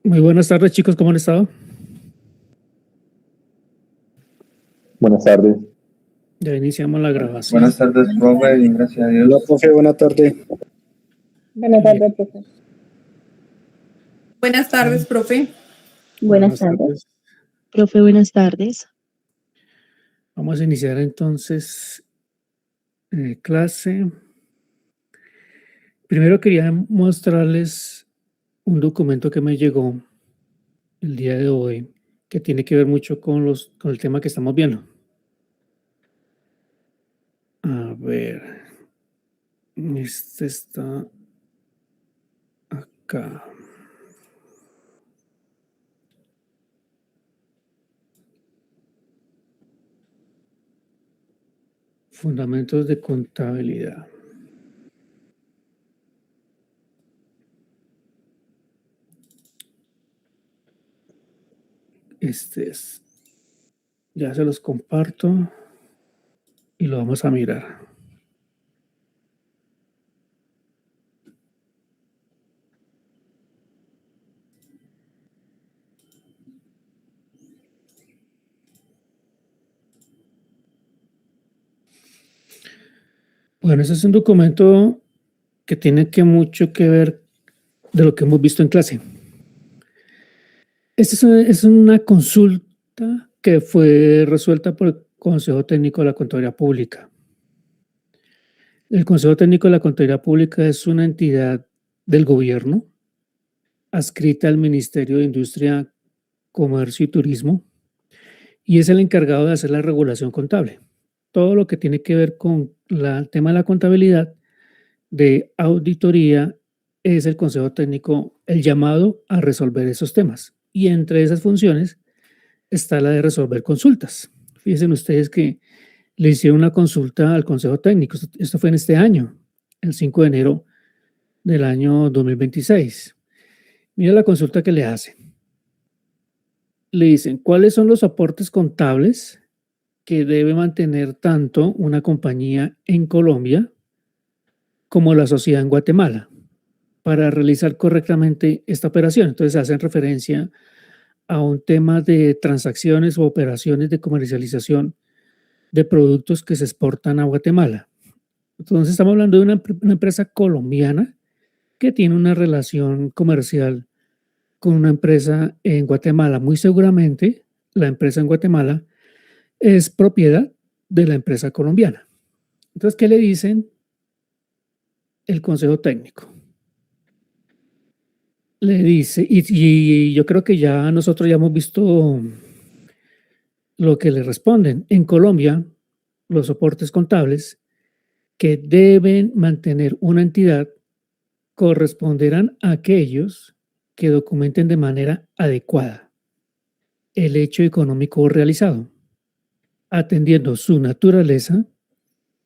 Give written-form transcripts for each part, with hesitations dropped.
Muy buenas tardes, chicos, ¿cómo han estado? Buenas tardes. Ya iniciamos la Buenas grabación. tardes, profe, bien, gracias a Hola, Dios. profe, buena tarde. Buenas Bien, tardes, profe. Buenas tardes, profe. Buenas buenas tardes. tardes. Profe, buenas tardes. Vamos a iniciar entonces clase. Primero quería mostrarles un documento que me llegó el día de hoy, que tiene que ver mucho con el tema que estamos viendo. A ver, este está acá. Fundamentos de contabilidad. Este es. Ya se los comparto y lo vamos a mirar. Bueno, ese es un documento que tiene mucho que ver de lo que hemos visto en clase. Esta es una consulta que fue resuelta por el Consejo Técnico de la Contaduría Pública. El Consejo Técnico de la Contaduría Pública es una entidad del gobierno adscrita al Ministerio de Industria, Comercio y Turismo y es el encargado de hacer la regulación contable. Todo lo que tiene que ver con el tema de la contabilidad, de auditoría, es el Consejo Técnico el llamado a resolver esos temas. Y entre esas funciones está la de resolver consultas. Fíjense ustedes que le hicieron una consulta al Consejo Técnico. Esto fue en este año, el 5 de enero del año 2026. Mira la consulta que le hacen. Le dicen, ¿cuáles son los aportes contables que debe mantener tanto una compañía en Colombia como la sociedad en Guatemala para realizar correctamente esta operación? Entonces hacen referencia a un tema de transacciones o operaciones de comercialización de productos que se exportan a Guatemala. Entonces estamos hablando de una empresa colombiana que tiene una relación comercial con una empresa en Guatemala. Muy seguramente la empresa en Guatemala es propiedad de la empresa colombiana. Entonces, ¿qué le dicen el Consejo Técnico? Le dice, y yo creo que ya nosotros ya hemos visto lo que le responden. En Colombia, los soportes contables que deben mantener una entidad corresponderán a aquellos que documenten de manera adecuada el hecho económico realizado, atendiendo su naturaleza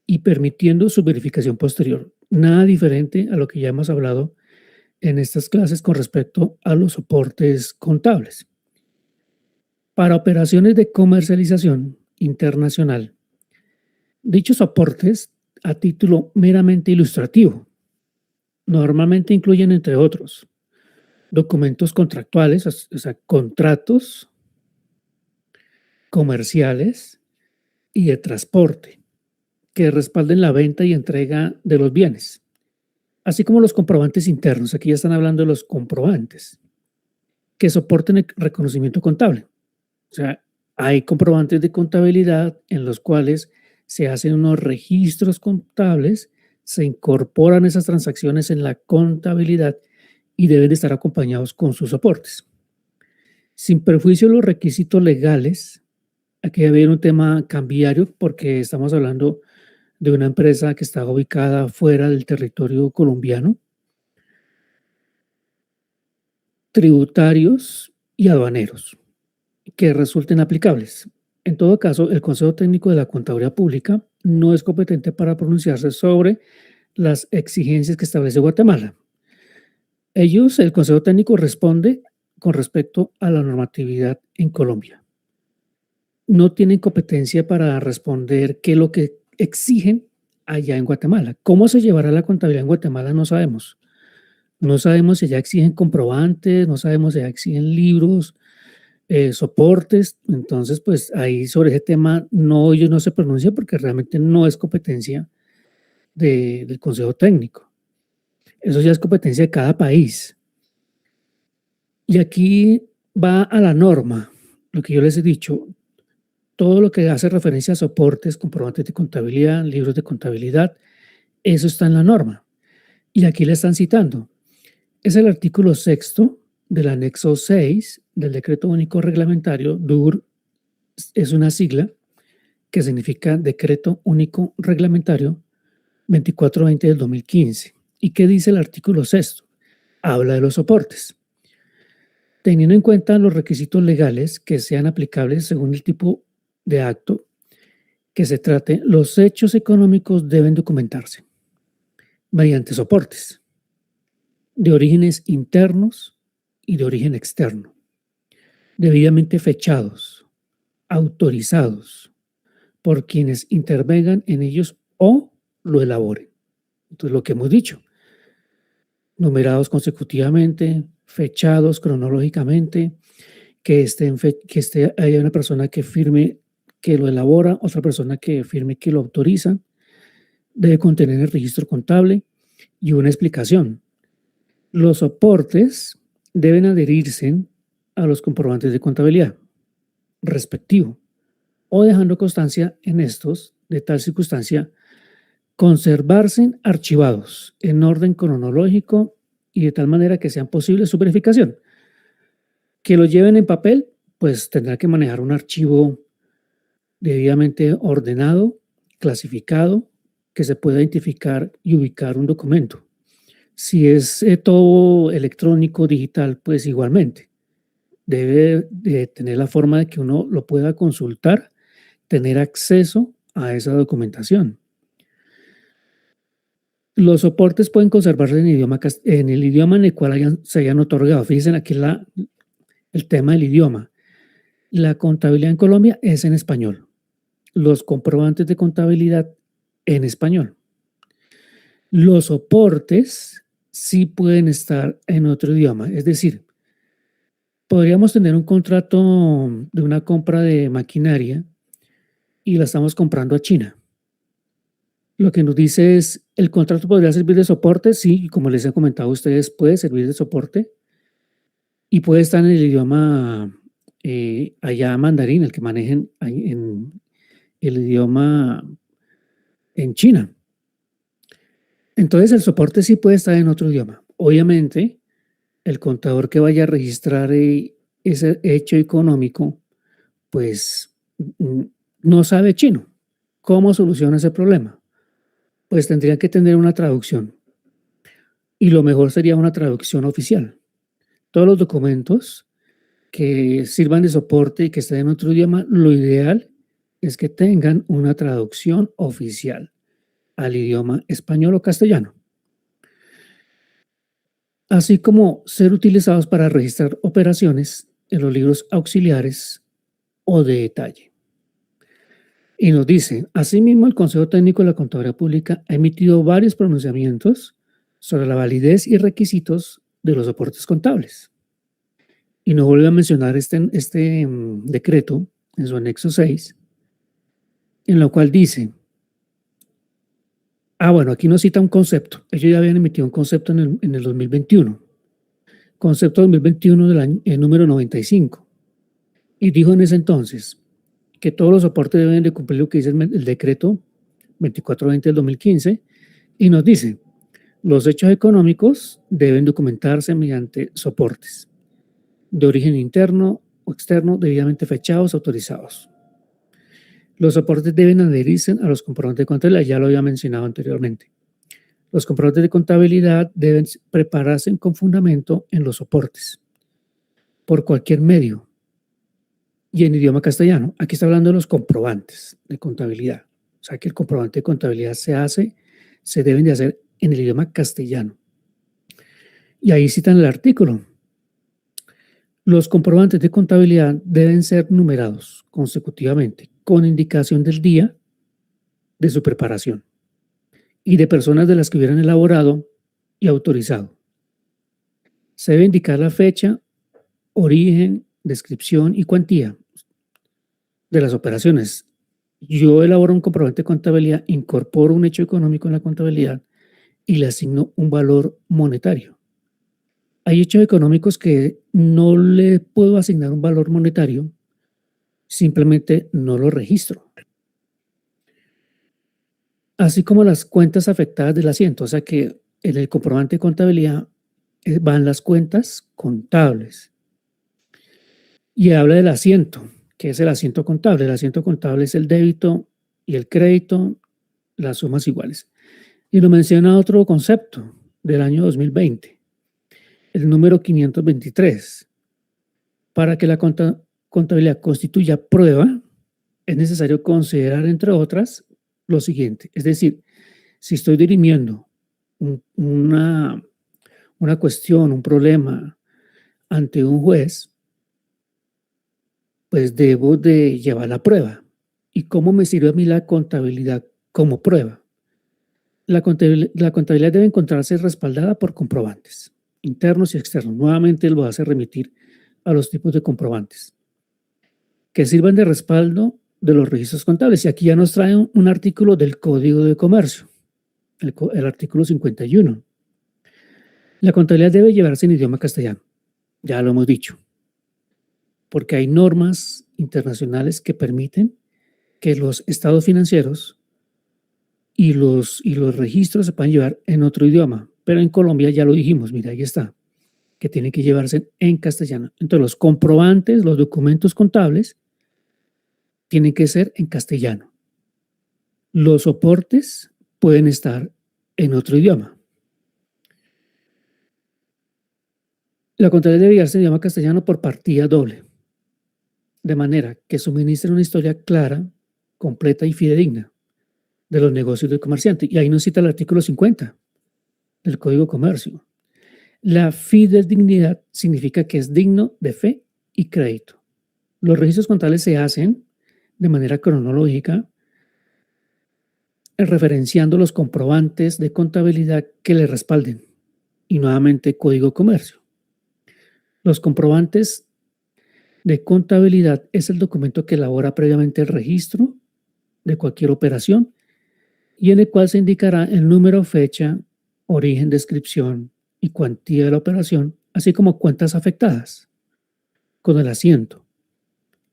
y permitiendo su verificación posterior. Nada diferente a lo que ya hemos hablado en estas clases con respecto a los soportes contables. Para operaciones de comercialización internacional, dichos soportes, a título meramente ilustrativo, normalmente incluyen, entre otros, documentos contractuales, o sea, contratos comerciales y de transporte que respalden la venta y entrega de los bienes, así como los comprobantes internos. Aquí ya están hablando de los comprobantes que soporten el reconocimiento contable. O sea, hay comprobantes de contabilidad en los cuales se hacen unos registros contables, se incorporan esas transacciones en la contabilidad y deben de estar acompañados con sus soportes. Sin perjuicio de los requisitos legales, aquí debe haber un tema cambiario porque estamos hablando de una empresa que está ubicada fuera del territorio colombiano, tributarios y aduaneros que resulten aplicables. En todo caso, el Consejo Técnico de la Contaduría Pública no es competente para pronunciarse sobre las exigencias que establece Guatemala. El Consejo Técnico responde con respecto a la normatividad en Colombia. No tienen competencia para responder qué es lo que exigen allá en Guatemala. ¿Cómo se llevará la contabilidad en Guatemala? No sabemos. No sabemos si ya exigen comprobantes, no sabemos si ya exigen libros, soportes. Entonces, pues ahí sobre ese tema ellos no se pronuncian porque realmente no es competencia del Consejo Técnico. Eso ya es competencia de cada país. Y aquí va a la norma, lo que yo les he dicho, todo lo que hace referencia a soportes, comprobantes de contabilidad, libros de contabilidad, eso está en la norma. Y aquí le están citando. Es el artículo 6º del anexo 6 del Decreto Único Reglamentario, DUR, es una sigla que significa Decreto Único Reglamentario 2420 del 2015. ¿Y qué dice el artículo 6º? Habla de los soportes. Teniendo en cuenta los requisitos legales que sean aplicables según el tipo de acto que se trate, los hechos económicos deben documentarse mediante soportes de orígenes internos y de origen externo, debidamente fechados, autorizados por quienes intervengan en ellos o lo elaboren. Entonces, lo que hemos dicho, numerados consecutivamente, fechados cronológicamente, que haya una persona que firme que lo elabora, otra persona que firme que lo autoriza, debe contener el registro contable y una explicación. Los soportes deben adherirse a los comprobantes de contabilidad respectivo o dejando constancia en estos, de tal circunstancia, conservarse archivados en orden cronológico y de tal manera que sean posibles su verificación. Que lo lleven en papel, pues tendrá que manejar un archivo debidamente ordenado, clasificado, que se pueda identificar y ubicar un documento. Si es todo electrónico, digital, pues igualmente. Debe de tener la forma de que uno lo pueda consultar, tener acceso a esa documentación. Los soportes pueden conservarse en el idioma en el cual se hayan otorgado. Fíjense aquí el tema del idioma. La contabilidad en Colombia es en español. Los comprobantes de contabilidad en español. Los soportes sí pueden estar en otro idioma. Es decir, podríamos tener un contrato de una compra de maquinaria y la estamos comprando a China. Lo que nos dice es, ¿el contrato podría servir de soporte? Sí, como les he comentado a ustedes, puede servir de soporte y puede estar en el idioma allá mandarín, el que manejen en el idioma en China. Entonces el soporte sí puede estar en otro idioma. Obviamente, el contador que vaya a registrar ese hecho económico, pues no sabe chino. ¿Cómo soluciona ese problema? Pues tendría que tener una traducción. Y lo mejor sería una traducción oficial. Todos los documentos que sirvan de soporte y que estén en otro idioma, lo ideal es que tengan una traducción oficial al idioma español o castellano, así como ser utilizados para registrar operaciones en los libros auxiliares o de detalle. Y nos dice, asimismo, el Consejo Técnico de la Contaduría Pública ha emitido varios pronunciamientos sobre la validez y requisitos de los soportes contables. Y nos vuelve a mencionar este decreto en su anexo 6, en lo cual dice, bueno, aquí nos cita un concepto. Ellos ya habían emitido un concepto en el 2021. Concepto 2021 del año, número 95. Y dijo en ese entonces que todos los soportes deben de cumplir lo que dice el decreto 2420 del 2015 y nos dice, los hechos económicos deben documentarse mediante soportes de origen interno o externo debidamente fechados, autorizados. Los soportes deben adherirse a los comprobantes de contabilidad, ya lo había mencionado anteriormente. Los comprobantes de contabilidad deben prepararse con fundamento en los soportes, por cualquier medio y en idioma castellano. Aquí está hablando de los comprobantes de contabilidad. O sea que el comprobante de contabilidad se deben de hacer en el idioma castellano. Y ahí citan el artículo. Los comprobantes de contabilidad deben ser numerados consecutivamente con indicación del día de su preparación y de personas de las que hubieran elaborado y autorizado. Se debe indicar la fecha, origen, descripción y cuantía de las operaciones. Yo elaboro un comprobante de contabilidad, incorporo un hecho económico en la contabilidad y le asigno un valor monetario. Hay hechos económicos que no le puedo asignar un valor monetario, simplemente no lo registro. Así como las cuentas afectadas del asiento, o sea que en el comprobante de contabilidad van las cuentas contables. Y habla del asiento, que es el asiento contable. El asiento contable es el débito y el crédito, las sumas iguales. Y lo menciona otro concepto del año 2020, el número 523. Para que la contabilidad constituya prueba, es necesario considerar, entre otras, lo siguiente. Es decir, si estoy dirimiendo una cuestión, un problema ante un juez, pues debo de llevar la prueba. ¿Y cómo me sirve a mí la contabilidad como prueba? La contabilidad debe encontrarse respaldada por comprobantes, internos y externos. Nuevamente lo hace remitir a los tipos de comprobantes que sirvan de respaldo de los registros contables. Y aquí ya nos trae un artículo del Código de Comercio, el artículo 51. La contabilidad debe llevarse en idioma castellano, ya lo hemos dicho, porque hay normas internacionales que permiten que los estados financieros y los registros se puedan llevar en otro idioma. Pero en Colombia ya lo dijimos, mira, ahí está, que tiene que llevarse en castellano. Entonces los comprobantes, los documentos contables, tienen que ser en castellano. Los soportes pueden estar en otro idioma. La contabilidad debe llevarse en idioma castellano por partida doble, de manera que suministre una historia clara, completa y fidedigna de los negocios del comerciante. Y ahí nos cita el artículo 50 del Código de Comercio. La fidedignidad significa que es digno de fe y crédito. Los registros contables se hacen de manera cronológica, referenciando los comprobantes de contabilidad que le respalden. Y nuevamente, Código de Comercio. Los comprobantes de contabilidad es el documento que elabora previamente el registro de cualquier operación y en el cual se indicará el número, fecha, origen, descripción y cuantía de la operación, así como cuentas afectadas con el asiento.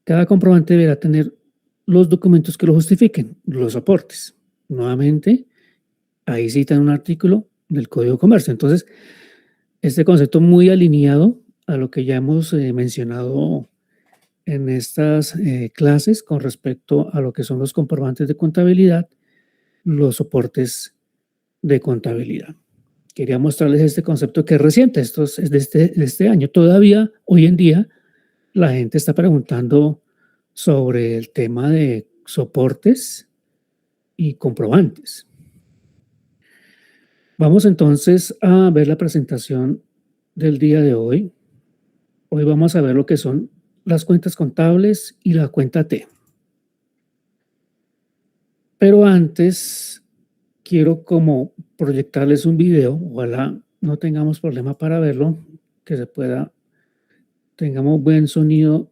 Cada comprobante deberá tener los documentos que lo justifiquen, los soportes. Nuevamente, ahí citan un artículo del Código de Comercio. Entonces, este concepto muy alineado a lo que ya hemos mencionado en estas clases con respecto a lo que son los comprobantes de contabilidad, los soportes de contabilidad. Quería mostrarles este concepto que es reciente, esto es de este año. Todavía, hoy en día, la gente está preguntando sobre el tema de soportes y comprobantes. Vamos entonces a ver la presentación del día de hoy. Hoy vamos a ver lo que son las cuentas contables y la cuenta T. Pero antes quiero como proyectarles un video, ojalá no tengamos problema para verlo, que se pueda, tengamos buen sonido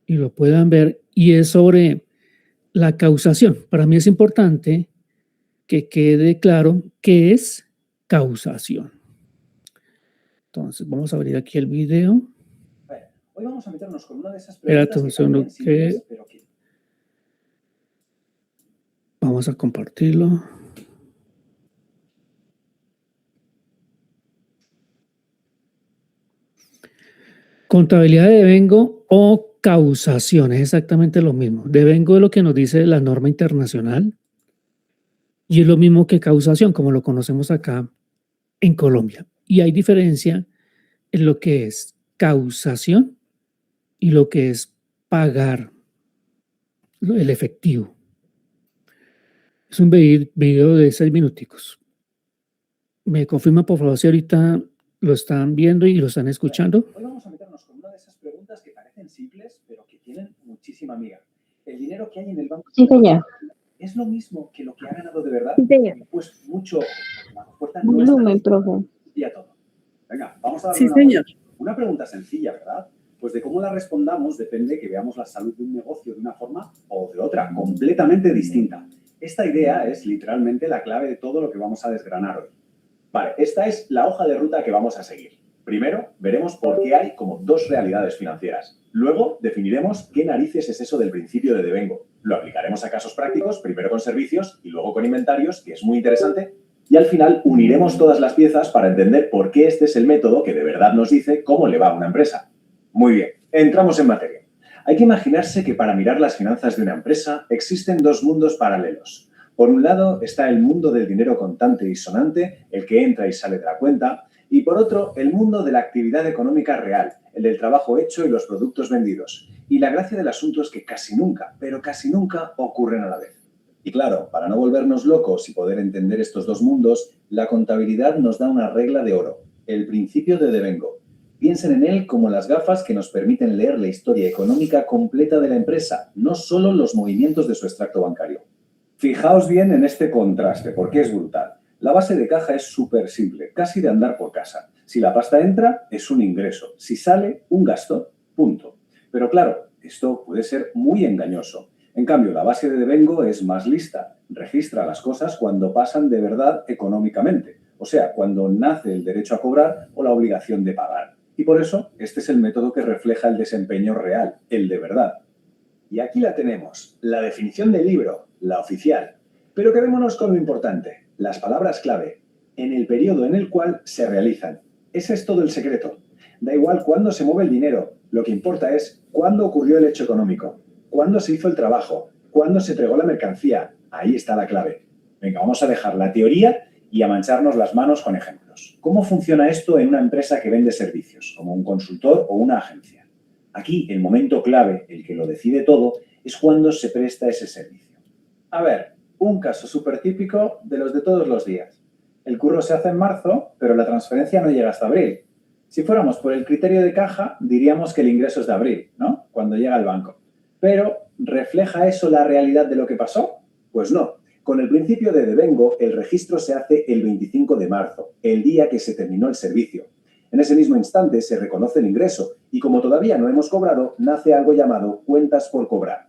y lo puedan ver, y es sobre la causación. Para mí es importante que quede claro qué es causación. Entonces vamos a abrir aquí el video. Hoy vamos a meternos con una de esas preguntas. Espérate un segundo que vamos a compartirlo. Contabilidad de devengo o causación, es exactamente lo mismo. Devengo es lo que nos dice la norma internacional y es lo mismo que causación, como lo conocemos acá en Colombia. Y hay diferencia en lo que es causación y lo que es pagar el efectivo. Es un video de 6 minuticos. Me confirma por favor si ahorita lo están viendo y lo están escuchando. Hoy vamos a meternos con una de esas preguntas que parecen simples, pero que tienen muchísima miga. ¿El dinero que hay en el banco Sí, señor. es lo mismo que lo que ha ganado de verdad? Sí, señor. Pues mucho. La respuesta no está Volumen, profe. y a todo. Venga, vamos a Vamos a darle Sí, una señor. vuelta. Una pregunta sencilla, ¿verdad? Pues de cómo la respondamos depende que veamos la salud de un negocio de una forma o de otra, completamente distinta. Esta idea es literalmente la clave de todo lo que vamos a desgranar hoy. Vale, esta es la hoja de ruta que vamos a seguir. Primero, veremos por qué hay como dos realidades financieras. Luego, definiremos qué narices es eso del principio de devengo. Lo aplicaremos a casos prácticos, primero con servicios y luego con inventarios, que es muy interesante. Y al final, uniremos todas las piezas para entender por qué este es el método que de verdad nos dice cómo le va a una empresa. Muy bien, entramos en materia. Hay que imaginarse que para mirar las finanzas de una empresa existen dos mundos paralelos. Por un lado está el mundo del dinero contante y sonante, el que entra y sale de la cuenta, y por otro, el mundo de la actividad económica real, el del trabajo hecho y los productos vendidos. Y la gracia del asunto es que casi nunca, pero casi nunca ocurren a la vez. Y claro, para no volvernos locos y poder entender estos dos mundos, la contabilidad nos da una regla de oro, el principio de devengo. Piensen en él como las gafas que nos permiten leer la historia económica completa de la empresa, no solo los movimientos de su extracto bancario. Fijaos bien en este contraste, porque es brutal. La base de caja es súper simple, casi de andar por casa. Si la pasta entra, es un ingreso. Si sale, un gasto. Punto. Pero claro, esto puede ser muy engañoso. En cambio, la base de devengo es más lista. Registra las cosas cuando pasan de verdad económicamente. O sea, cuando nace el derecho a cobrar o la obligación de pagar. Y por eso, este es el método que refleja el desempeño real, el de verdad. Y aquí la tenemos, la definición del libro, la oficial. Pero quedémonos con lo importante, las palabras clave, en el periodo en el cual se realizan. Ese es todo el secreto. Da igual cuándo se mueve el dinero, lo que importa es cuándo ocurrió el hecho económico, cuándo se hizo el trabajo, cuándo se entregó la mercancía. Ahí está la clave. Venga, vamos a dejar la teoría y a mancharnos las manos con ejemplos. ¿Cómo funciona esto en una empresa que vende servicios, como un consultor o una agencia? Aquí, el momento clave, el que lo decide todo, es cuando se presta ese servicio. A ver, un caso súper típico de los de todos los días. El curro se hace en marzo, pero la transferencia no llega hasta abril. Si fuéramos por el criterio de caja, diríamos que el ingreso es de abril, ¿no? Cuando llega al banco. Pero, ¿refleja eso la realidad de lo que pasó? Pues no. Con el principio de devengo, el registro se hace el 25 de marzo, el día que se terminó el servicio. En ese mismo instante se reconoce el ingreso y como todavía no hemos cobrado, nace algo llamado cuentas por cobrar.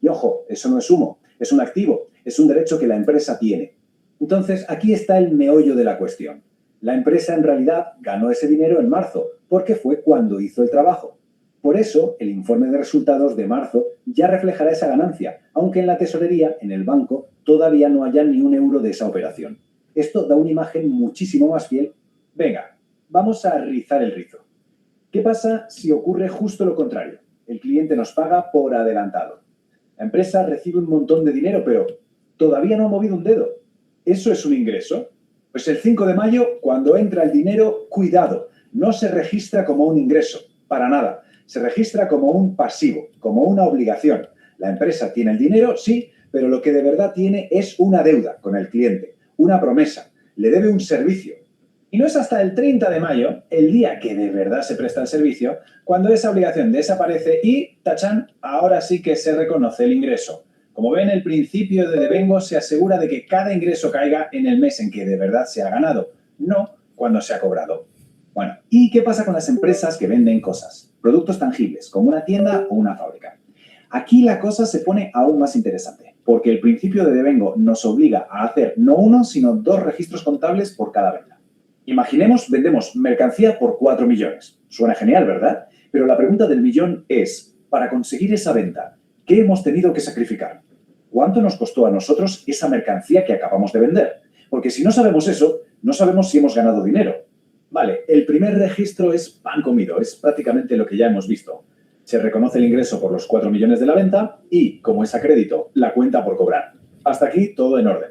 Y ojo, eso no es humo, es un activo, es un derecho que la empresa tiene. Entonces, aquí está el meollo de la cuestión. La empresa en realidad ganó ese dinero en marzo, porque fue cuando hizo el trabajo. Por eso, el informe de resultados de marzo ya reflejará esa ganancia, aunque en la tesorería, en el banco, todavía no haya ni un euro de esa operación. Esto da una imagen muchísimo más fiel. Venga, vamos a rizar el rizo. ¿Qué pasa si ocurre justo lo contrario? El cliente nos paga por adelantado. La empresa recibe un montón de dinero, pero todavía no ha movido un dedo. ¿Eso es un ingreso? Pues el 5 de mayo, cuando entra el dinero, cuidado, no se registra como un ingreso, para nada. Se registra como un pasivo, como una obligación. La empresa tiene el dinero, sí, pero lo que de verdad tiene es una deuda con el cliente, una promesa, le debe un servicio. Y no es hasta el 30 de mayo, el día que de verdad se presta el servicio, cuando esa obligación desaparece y, tachán, ahora sí que se reconoce el ingreso. Como ven, el principio de devengo se asegura de que cada ingreso caiga en el mes en que de verdad se ha ganado, no cuando se ha cobrado. Bueno, ¿y qué pasa con las empresas que venden cosas? Productos tangibles, como una tienda o una fábrica. Aquí la cosa se pone aún más interesante, porque el principio de devengo nos obliga a hacer no uno, sino 2 registros contables por cada venta. Imaginemos, vendemos mercancía por 4 millones. Suena genial, ¿verdad? Pero la pregunta del millón es, para conseguir esa venta, ¿qué hemos tenido que sacrificar? ¿Cuánto nos costó a nosotros esa mercancía que acabamos de vender? Porque si no sabemos eso, no sabemos si hemos ganado dinero. Vale, el primer registro es pan comido, es prácticamente lo que ya hemos visto. Se reconoce el ingreso por los 4 millones de la venta y, como es a crédito, la cuenta por cobrar. Hasta aquí todo en orden.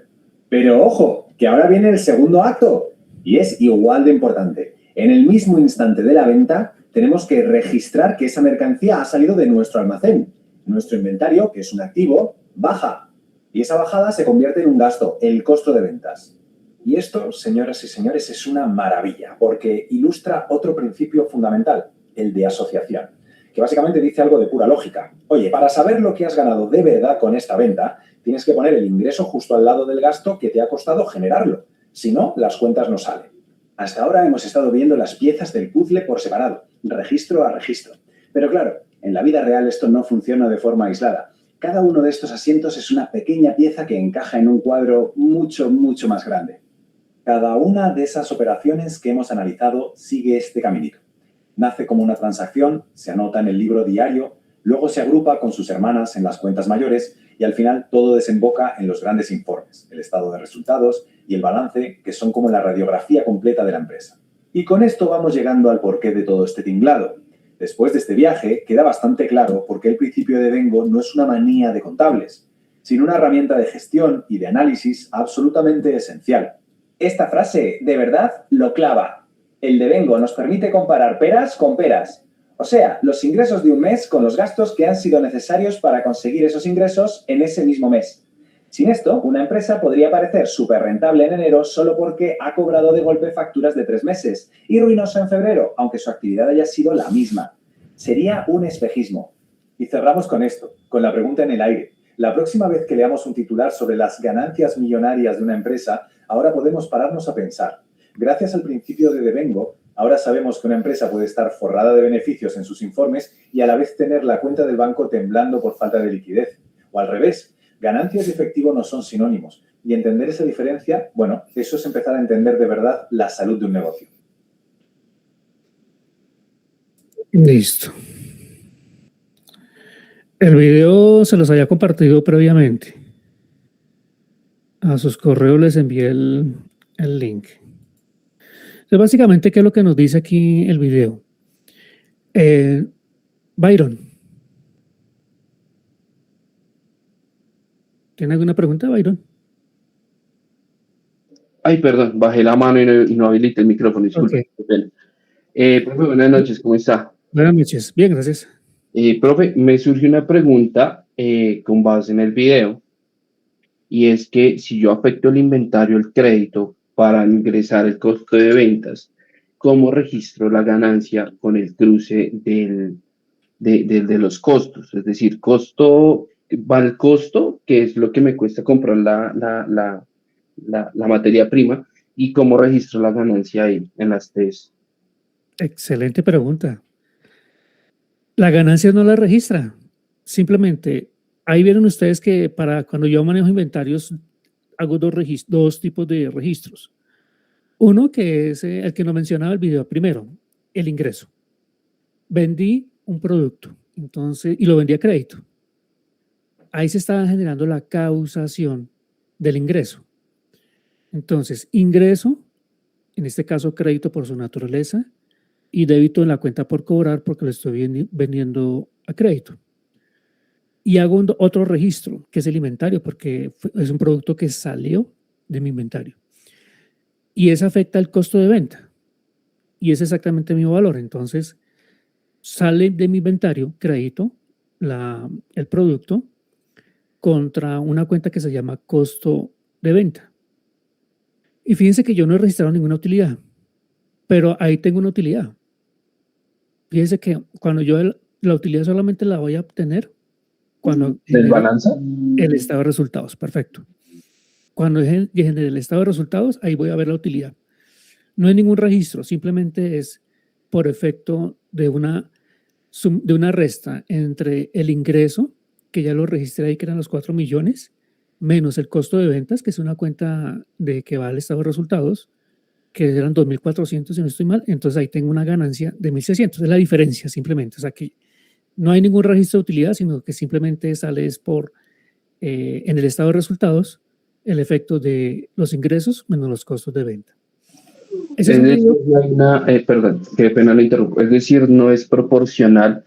Pero ojo, que ahora viene el segundo acto y es igual de importante. En el mismo instante de la venta, tenemos que registrar que esa mercancía ha salido de nuestro almacén. Nuestro inventario, que es un activo, baja. Y esa bajada se convierte en un gasto, el costo de ventas. Y esto, señoras y señores, es una maravilla, porque ilustra otro principio fundamental, el de asociación, que básicamente dice algo de pura lógica. Oye, para saber lo que has ganado de verdad con esta venta, tienes que poner el ingreso justo al lado del gasto que te ha costado generarlo. Si no, las cuentas no salen. Hasta ahora hemos estado viendo las piezas del puzzle por separado, registro a registro. Pero claro, en la vida real esto no funciona de forma aislada. Cada uno de estos asientos es una pequeña pieza que encaja en un cuadro mucho, mucho más grande. Cada una de esas operaciones que hemos analizado sigue este caminito. Nace como una transacción, se anota en el libro diario, luego se agrupa con sus hermanas en las cuentas mayores y al final todo desemboca en los grandes informes, el estado de resultados y el balance, que son como la radiografía completa de la empresa. Y con esto vamos llegando al porqué de todo este tinglado. Después de este viaje, queda bastante claro por qué el principio de Devengo no es una manía de contables, sino una herramienta de gestión y de análisis absolutamente esencial. Esta frase, de verdad, lo clava. El devengo nos permite comparar peras con peras. O sea, los ingresos de un mes con los gastos que han sido necesarios para conseguir esos ingresos en ese mismo mes. Sin esto, una empresa podría parecer súper rentable en enero solo porque ha cobrado de golpe facturas de 3 meses y ruinosa en febrero, aunque su actividad haya sido la misma. Sería un espejismo. Y cerramos con esto, con la pregunta en el aire. La próxima vez que leamos un titular sobre las ganancias millonarias de una empresa, ahora podemos pararnos a pensar. Gracias al principio de Devengo, ahora sabemos que una empresa puede estar forrada de beneficios en sus informes y a la vez tener la cuenta del banco temblando por falta de liquidez. O al revés, ganancias y efectivo no son sinónimos. Y entender esa diferencia, bueno, eso es empezar a entender de verdad la salud de un negocio. Listo. El video se los había compartido previamente. A sus correos les envié el link. Entonces, básicamente, ¿qué es lo que nos dice aquí el video? Byron. ¿Tiene alguna pregunta, Byron? Ay, perdón, bajé la mano y no habilité el micrófono, disculpe. Okay. Profe, buenas noches, ¿cómo está? Buenas noches, bien, gracias. Profe, me surge una pregunta con base en el video, y es que si yo afecto el inventario al crédito para ingresar el costo de ventas, ¿cómo registro la ganancia con el cruce de los costos? Es decir, costo va al costo, que es lo que me cuesta comprar la materia prima, y cómo registro la ganancia ahí en las tres. Excelente pregunta. La ganancia no la registra. Simplemente, ahí vieron ustedes que para cuando yo manejo inventarios, hago dos tipos de registros. Uno que es el que nos mencionaba el video primero, el ingreso. Vendí un producto, entonces, y lo vendí a crédito. Ahí se estaba generando la causación del ingreso. Entonces, ingreso, en este caso crédito por su naturaleza, y débito en la cuenta por cobrar porque lo estoy vendiendo a crédito. Y hago otro registro, que es el inventario, porque es un producto que salió de mi inventario. Y eso afecta el costo de venta. Y es exactamente mi valor. Entonces, sale de mi inventario, crédito, el producto, contra una cuenta que se llama costo de venta. Y fíjense que yo no he registrado ninguna utilidad, pero ahí tengo una utilidad. Fíjense que cuando yo la utilidad solamente la voy a obtener cuando ¿Del balanza? El estado de resultados, perfecto. Cuando genere el estado de resultados, ahí voy a ver la utilidad. No hay ningún registro, simplemente es por efecto de una resta entre el ingreso, que ya lo registré ahí, que eran los 4 millones, menos el costo de ventas, que es una cuenta de que va al estado de resultados, que eran 2.400, si no estoy mal, entonces ahí tengo una ganancia de 1.600, es la diferencia simplemente, o sea que no hay ningún registro de utilidad, sino que simplemente sale por, en el estado de resultados, el efecto de los ingresos menos los costos de venta. Es decir, perdón, qué pena lo interrumpo, es decir, no es proporcional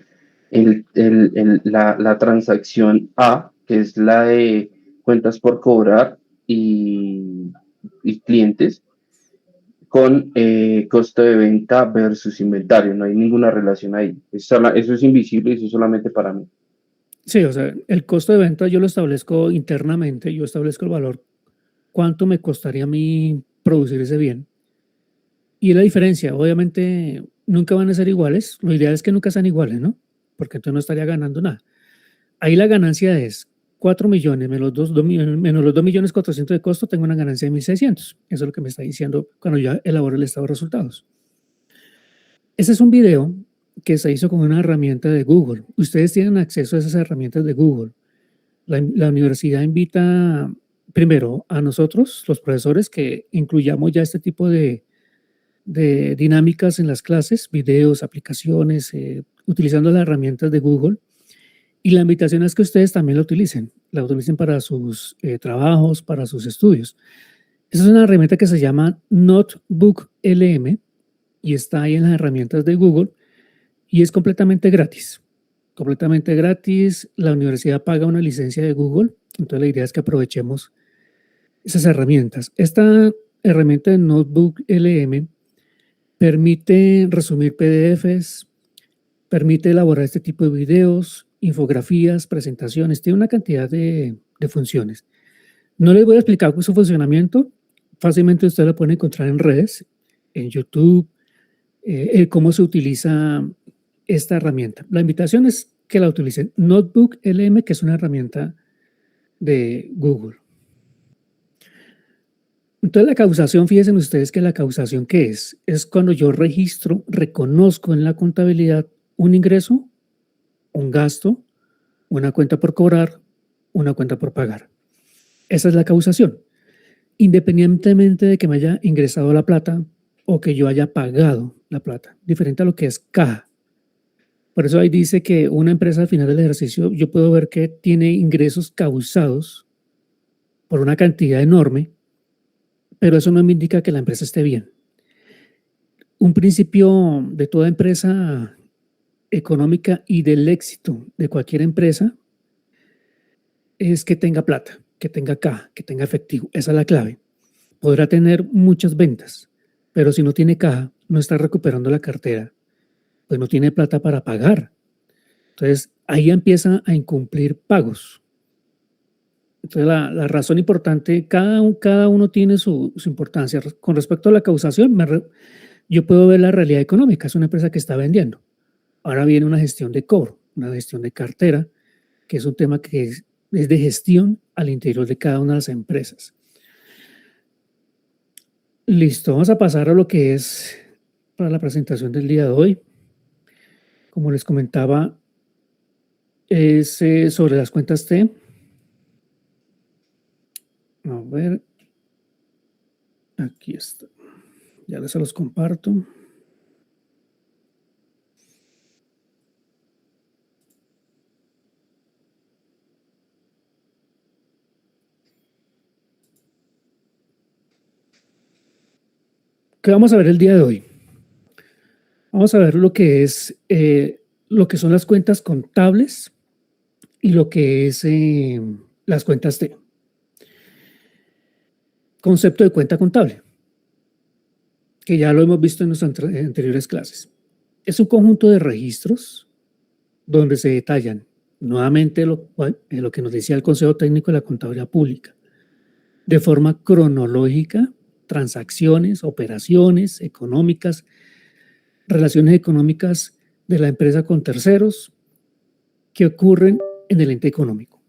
la transacción A, que es la de cuentas por cobrar y clientes, con costo de venta versus inventario. No hay ninguna relación ahí. Eso es invisible y eso es solamente para mí. Sí, o sea, el costo de venta yo lo establezco internamente, yo establezco el valor, cuánto me costaría a mí producir ese bien. Y la diferencia, obviamente, nunca van a ser iguales. Lo ideal es que nunca sean iguales, ¿no? Porque entonces no estaría ganando nada. Ahí la ganancia es 4 millones menos los 2 millones, menos los 2 millones 400 de costo, tengo una ganancia de 1.600. Eso es lo que me está diciendo cuando yo elaboro el estado de resultados. Ese es un video que se hizo con una herramienta de Google. Ustedes tienen acceso a esas herramientas de Google. La universidad invita primero a nosotros, los profesores, que incluyamos ya este tipo de dinámicas en las clases, videos, aplicaciones, utilizando las herramientas de Google. Y la invitación es que ustedes también la utilicen para sus trabajos, para sus estudios. Esa es una herramienta que se llama Notebook LM y está ahí en las herramientas de Google y es completamente gratis. Completamente gratis. La universidad paga una licencia de Google, entonces la idea es que aprovechemos esas herramientas. Esta herramienta de Notebook LM permite resumir PDFs, permite elaborar este tipo de videos, infografías, presentaciones, tiene una cantidad de funciones. No les voy a explicar su funcionamiento, fácilmente usted lo puede encontrar en redes, en YouTube, cómo se utiliza esta herramienta. La invitación es que la utilicen. Notebook LM, que es una herramienta de Google. Entonces la causación, fíjense ustedes que la causación, ¿qué es? Es cuando yo registro, reconozco en la contabilidad un ingreso, un gasto, una cuenta por cobrar, una cuenta por pagar. Esa es la causación. Independientemente de que me haya ingresado la plata o que yo haya pagado la plata, diferente a lo que es caja. Por eso ahí dice que una empresa al final del ejercicio yo puedo ver que tiene ingresos causados por una cantidad enorme, pero eso no me indica que la empresa esté bien. Un principio de toda empresa económica y del éxito de cualquier empresa es que tenga plata, que tenga caja, que tenga efectivo. Esa es la clave. Podrá tener muchas ventas, pero si no tiene caja, no está recuperando la cartera, pues no tiene plata para pagar. Entonces, ahí empieza a incumplir pagos. Entonces, la razón importante, cada uno tiene su importancia. Con respecto a la causación, yo puedo ver la realidad económica. Es una empresa que está vendiendo. Ahora viene una gestión de cobro, una gestión de cartera, que es un tema que es de gestión al interior de cada una de las empresas. Listo, vamos a pasar a lo que es para la presentación del día de hoy. Como les comentaba, es sobre las cuentas T. A ver, aquí está. Ya les los comparto. ¿Qué vamos a ver el día de hoy? Vamos a ver lo que es, lo que son las cuentas contables y lo que es las cuentas T. Concepto de cuenta contable, que ya lo hemos visto en nuestras anteriores clases. Es un conjunto de registros donde se detallan nuevamente lo que nos decía el Consejo Técnico de la Contabilidad Pública, de forma cronológica, transacciones, operaciones económicas, relaciones económicas de la empresa con terceros que ocurren en el ente económico.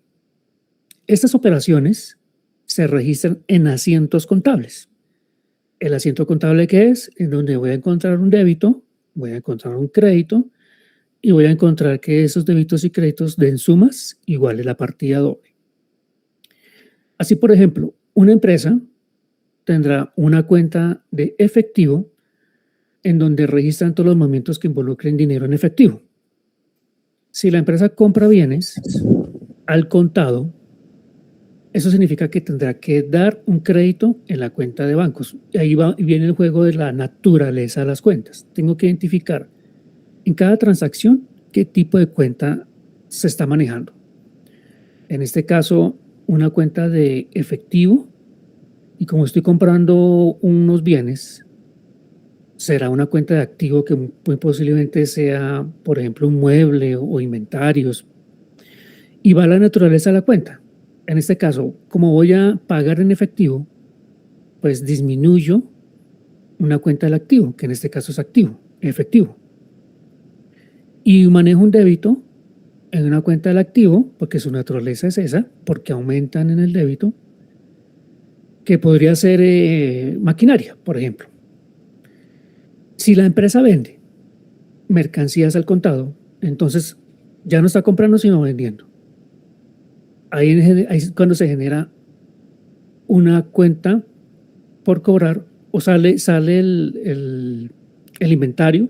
Estas operaciones se registran en asientos contables. ¿El asiento contable qué es? En donde voy a encontrar un débito, voy a encontrar un crédito y voy a encontrar que esos débitos y créditos den sumas iguales a la partida doble. Así, por ejemplo, una empresa tendrá una cuenta de efectivo en donde registran todos los movimientos que involucren dinero en efectivo. Si la empresa compra bienes al contado, eso significa que tendrá que dar un crédito en la cuenta de bancos. Y ahí viene el juego de la naturaleza de las cuentas. Tengo que identificar en cada transacción qué tipo de cuenta se está manejando. En este caso, una cuenta de efectivo, y como estoy comprando unos bienes, será una cuenta de activo que muy posiblemente sea, por ejemplo, un mueble o inventarios. Y va la naturaleza de la cuenta. En este caso, como voy a pagar en efectivo, pues disminuyo una cuenta del activo, que en este caso es efectivo. Y manejo un débito, en una cuenta del activo, porque su naturaleza es esa, porque aumentan en el débito, que podría ser maquinaria, por ejemplo. Si la empresa vende mercancías al contado, entonces ya no está comprando sino vendiendo. Ahí es cuando se genera una cuenta por cobrar o sale el inventario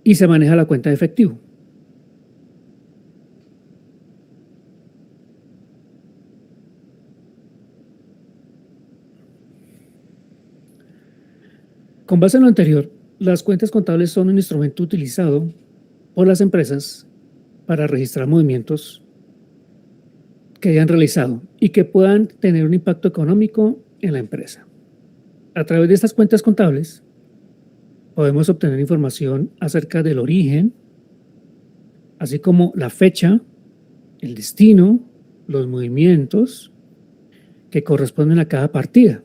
y se maneja la cuenta de efectivo. Con base en lo anterior, las cuentas contables son un instrumento utilizado por las empresas para registrar movimientos que hayan realizado y que puedan tener un impacto económico en la empresa. A través de estas cuentas contables podemos obtener información acerca del origen, así como la fecha, el destino, los movimientos que corresponden a cada partida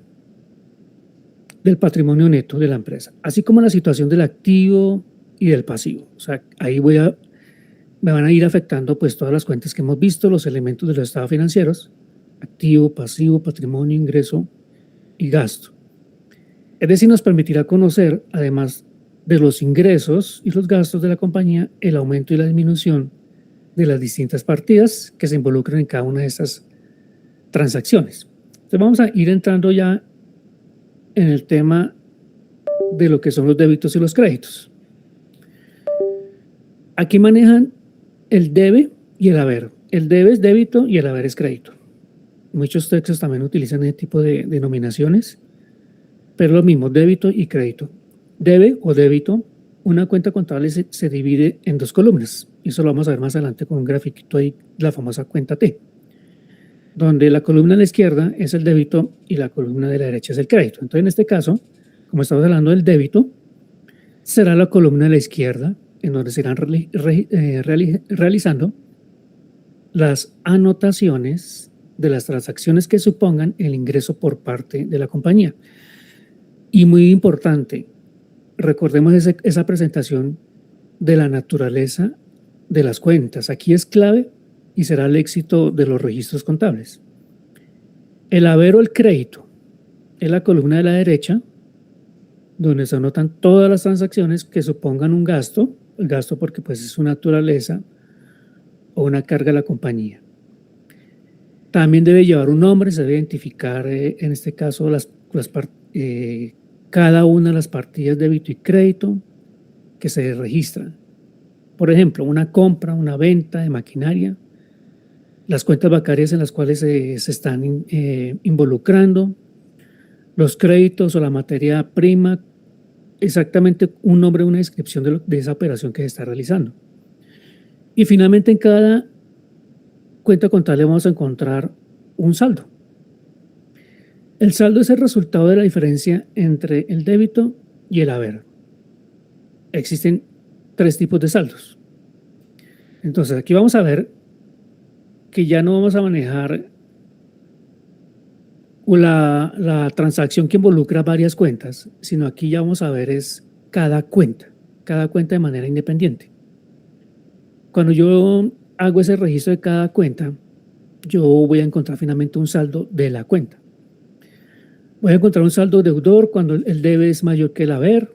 del patrimonio neto de la empresa, así como la situación del activo y del pasivo. O sea, ahí me van a ir afectando pues todas las cuentas que hemos visto, los elementos de los estados financieros, activo, pasivo, patrimonio, ingreso y gasto. Es decir, nos permitirá conocer, además de los ingresos y los gastos de la compañía, el aumento y la disminución de las distintas partidas que se involucran en cada una de estas transacciones. Entonces vamos a ir entrando ya en el tema de lo que son los débitos y los créditos. Aquí manejan el debe y el haber. El debe es débito y el haber es crédito. Muchos textos también utilizan ese tipo de denominaciones, pero lo mismo, débito y crédito. Debe o débito, una cuenta contable se divide en dos columnas. Y eso lo vamos a ver más adelante con un grafiquito ahí, la famosa cuenta T, donde la columna de la izquierda es el débito y la columna de la derecha es el crédito. Entonces, en este caso, como estamos hablando del débito, será la columna de la izquierda, en donde se irán realizando las anotaciones de las transacciones que supongan el ingreso por parte de la compañía. Y muy importante, recordemos esa presentación de la naturaleza de las cuentas. Aquí es clave y será el éxito de los registros contables. El haber o el crédito es la columna de la derecha, donde se anotan todas las transacciones que supongan un gasto, el gasto porque pues es su naturaleza o una carga a la compañía. También debe llevar un nombre, se debe identificar en este caso cada una de las partidas de débito y crédito que se registran. Por ejemplo, una compra, una venta de maquinaria, las cuentas bancarias en las cuales se están involucrando, los créditos o la materia prima, exactamente un nombre, una descripción de esa operación que se está realizando. Y finalmente en cada cuenta contable vamos a encontrar un saldo. El saldo es el resultado de la diferencia entre el débito y el haber. Existen tres tipos de saldos. Entonces aquí vamos a ver que ya no vamos a manejar la transacción que involucra varias cuentas, sino aquí ya vamos a ver es cada cuenta de manera independiente. Cuando yo hago ese registro de cada cuenta, yo voy a encontrar finalmente un saldo de la cuenta. Voy a encontrar un saldo deudor cuando el debe es mayor que el haber,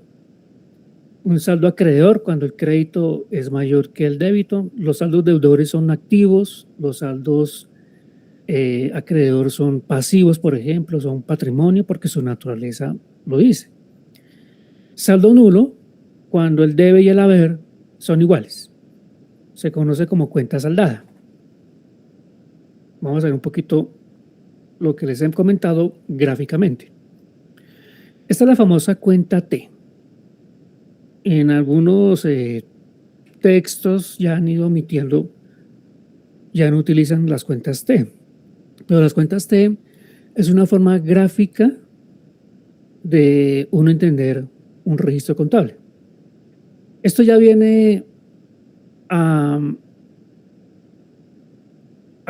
un saldo acreedor cuando el crédito es mayor que el débito. Los saldos deudores son activos, los saldos acreedor son pasivos, por ejemplo, son patrimonio porque su naturaleza lo dice. Saldo nulo cuando el debe y el haber son iguales. Se conoce como cuenta saldada. Vamos a ver un poquito lo que les he comentado gráficamente. Esta es la famosa cuenta T. En algunos textos ya han ido omitiendo, ya no utilizan las cuentas T. Pero las cuentas T es una forma gráfica de uno entender un registro contable. Esto ya viene a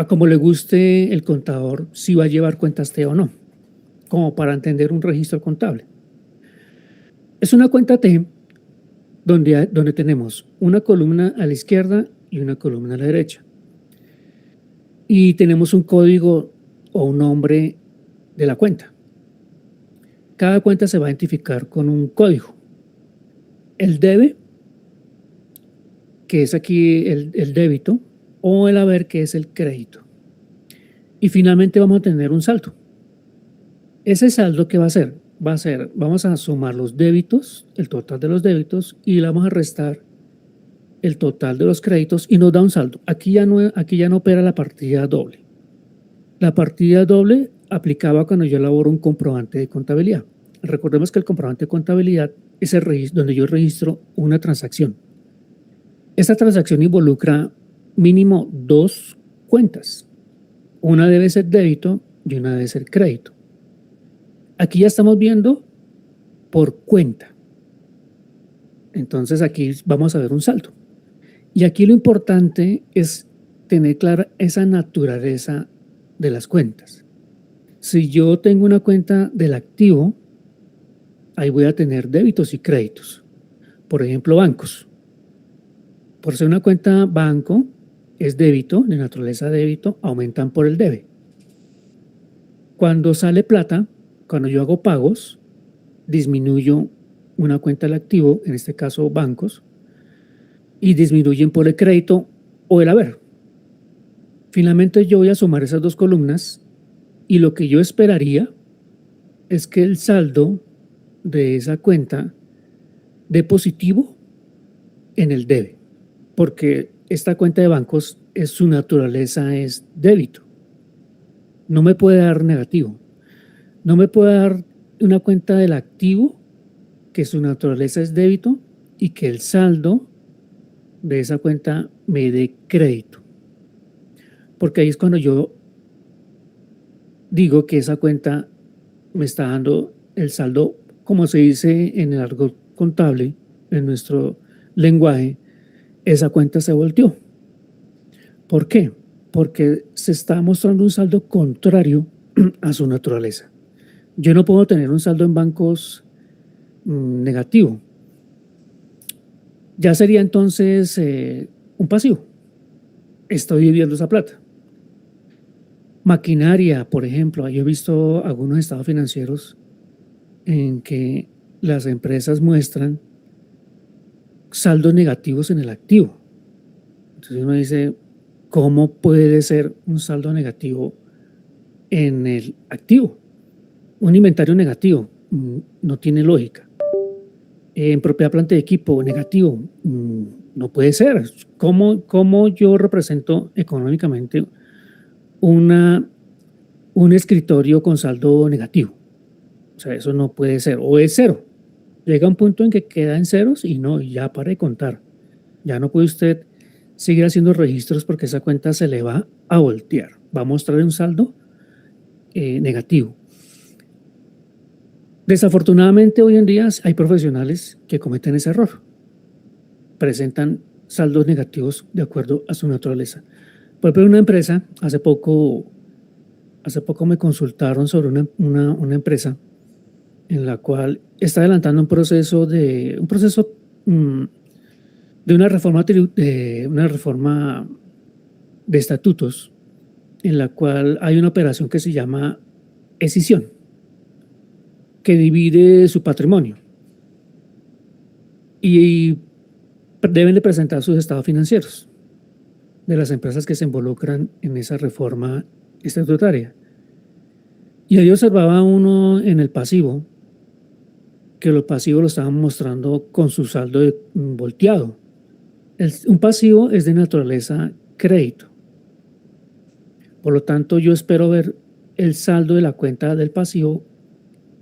como le guste el contador si va a llevar cuentas T o no, como para entender un registro contable. Es una cuenta T donde tenemos una columna a la izquierda y una columna a la derecha. Y tenemos un código o un nombre de la cuenta. Cada cuenta se va a identificar con un código. El debe, que es aquí el débito, o el haber, que es el crédito. Y finalmente vamos a tener un saldo. Ese saldo, ¿qué va a ser? Vamos a sumar los débitos, el total de los débitos, y le vamos a restar el total de los créditos y nos da un saldo. Aquí ya no opera la partida doble. La partida doble aplicaba cuando yo elaboro un comprobante de contabilidad. Recordemos que el comprobante de contabilidad es el registro donde yo registro una transacción. Esta transacción involucra mínimo 2 cuentas. Una debe ser débito y una debe ser crédito. Aquí ya estamos viendo por cuenta. Entonces aquí vamos a ver un saldo. Y aquí lo importante es tener clara esa naturaleza de las cuentas. Si yo tengo una cuenta del activo, ahí voy a tener débitos y créditos. Por ejemplo, bancos. Por ser una cuenta banco, es débito, de naturaleza débito, aumentan por el debe. Cuando sale plata, cuando yo hago pagos, disminuyo una cuenta del activo, en este caso bancos, y disminuyen por el crédito o el haber. Finalmente yo voy a sumar esas dos columnas y lo que yo esperaría es que el saldo de esa cuenta dé positivo en el debe, porque esta cuenta de bancos su naturaleza es débito. No me puede dar negativo. No me puede dar una cuenta del activo que su naturaleza es débito y que el saldo de esa cuenta me dé crédito. Porque ahí es cuando yo digo que esa cuenta me está dando el saldo, como se dice en el argot contable, en nuestro lenguaje, esa cuenta se volteó. ¿Por qué? Porque se está mostrando un saldo contrario a su naturaleza. Yo no puedo tener un saldo en bancos negativo. Ya sería entonces un pasivo. Estoy viviendo esa plata. Maquinaria, por ejemplo, yo he visto algunos estados financieros en que las empresas muestran saldos negativos en el activo. Entonces uno dice, ¿cómo puede ser un saldo negativo en el activo? Un inventario negativo no tiene lógica. En propiedad, planta de equipo negativo no puede ser. ¿Cómo yo represento económicamente un escritorio con saldo negativo? O sea, eso no puede ser. O es cero. Llega un punto en que queda en ceros y no, ya para de contar. Ya no puede usted seguir haciendo registros porque esa cuenta se le va a voltear. Va a mostrar un saldo negativo. Desafortunadamente hoy en día hay profesionales que cometen ese error. Presentan saldos negativos de acuerdo a su naturaleza. Por ejemplo, una empresa, hace poco me consultaron sobre una empresa en la cual está adelantando un proceso de una reforma de estatutos en la cual hay una operación que se llama escisión, que divide su patrimonio y deben de presentar sus estados financieros de las empresas que se involucran en esa reforma estatutaria. Y ahí observaba uno en el pasivo que los pasivos lo estaban mostrando con su saldo volteado. Un pasivo es de naturaleza crédito. Por lo tanto, yo espero ver el saldo de la cuenta del pasivo,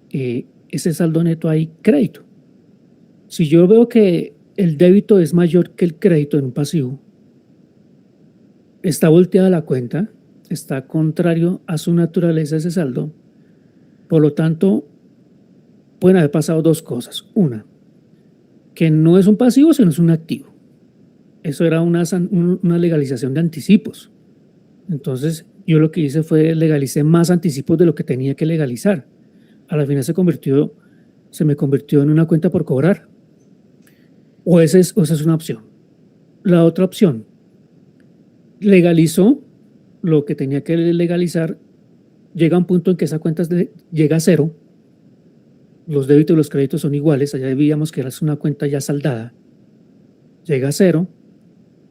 ese saldo neto ahí, crédito. Si yo veo que el débito es mayor que el crédito en un pasivo, está volteada la cuenta, está contrario a su naturaleza ese saldo, por lo tanto, pueden haber pasado dos cosas. Una, que no es un pasivo, sino es un activo. Eso era una legalización de anticipos. Entonces, yo lo que hice fue legalicé más anticipos de lo que tenía que legalizar. A la final se me convirtió en una cuenta por cobrar. O esa es una opción. La otra opción, legalizó lo que tenía que legalizar, llega a un punto en que esa cuenta llega a cero, los débitos y los créditos son iguales, allá veíamos que era una cuenta ya saldada, llega a cero,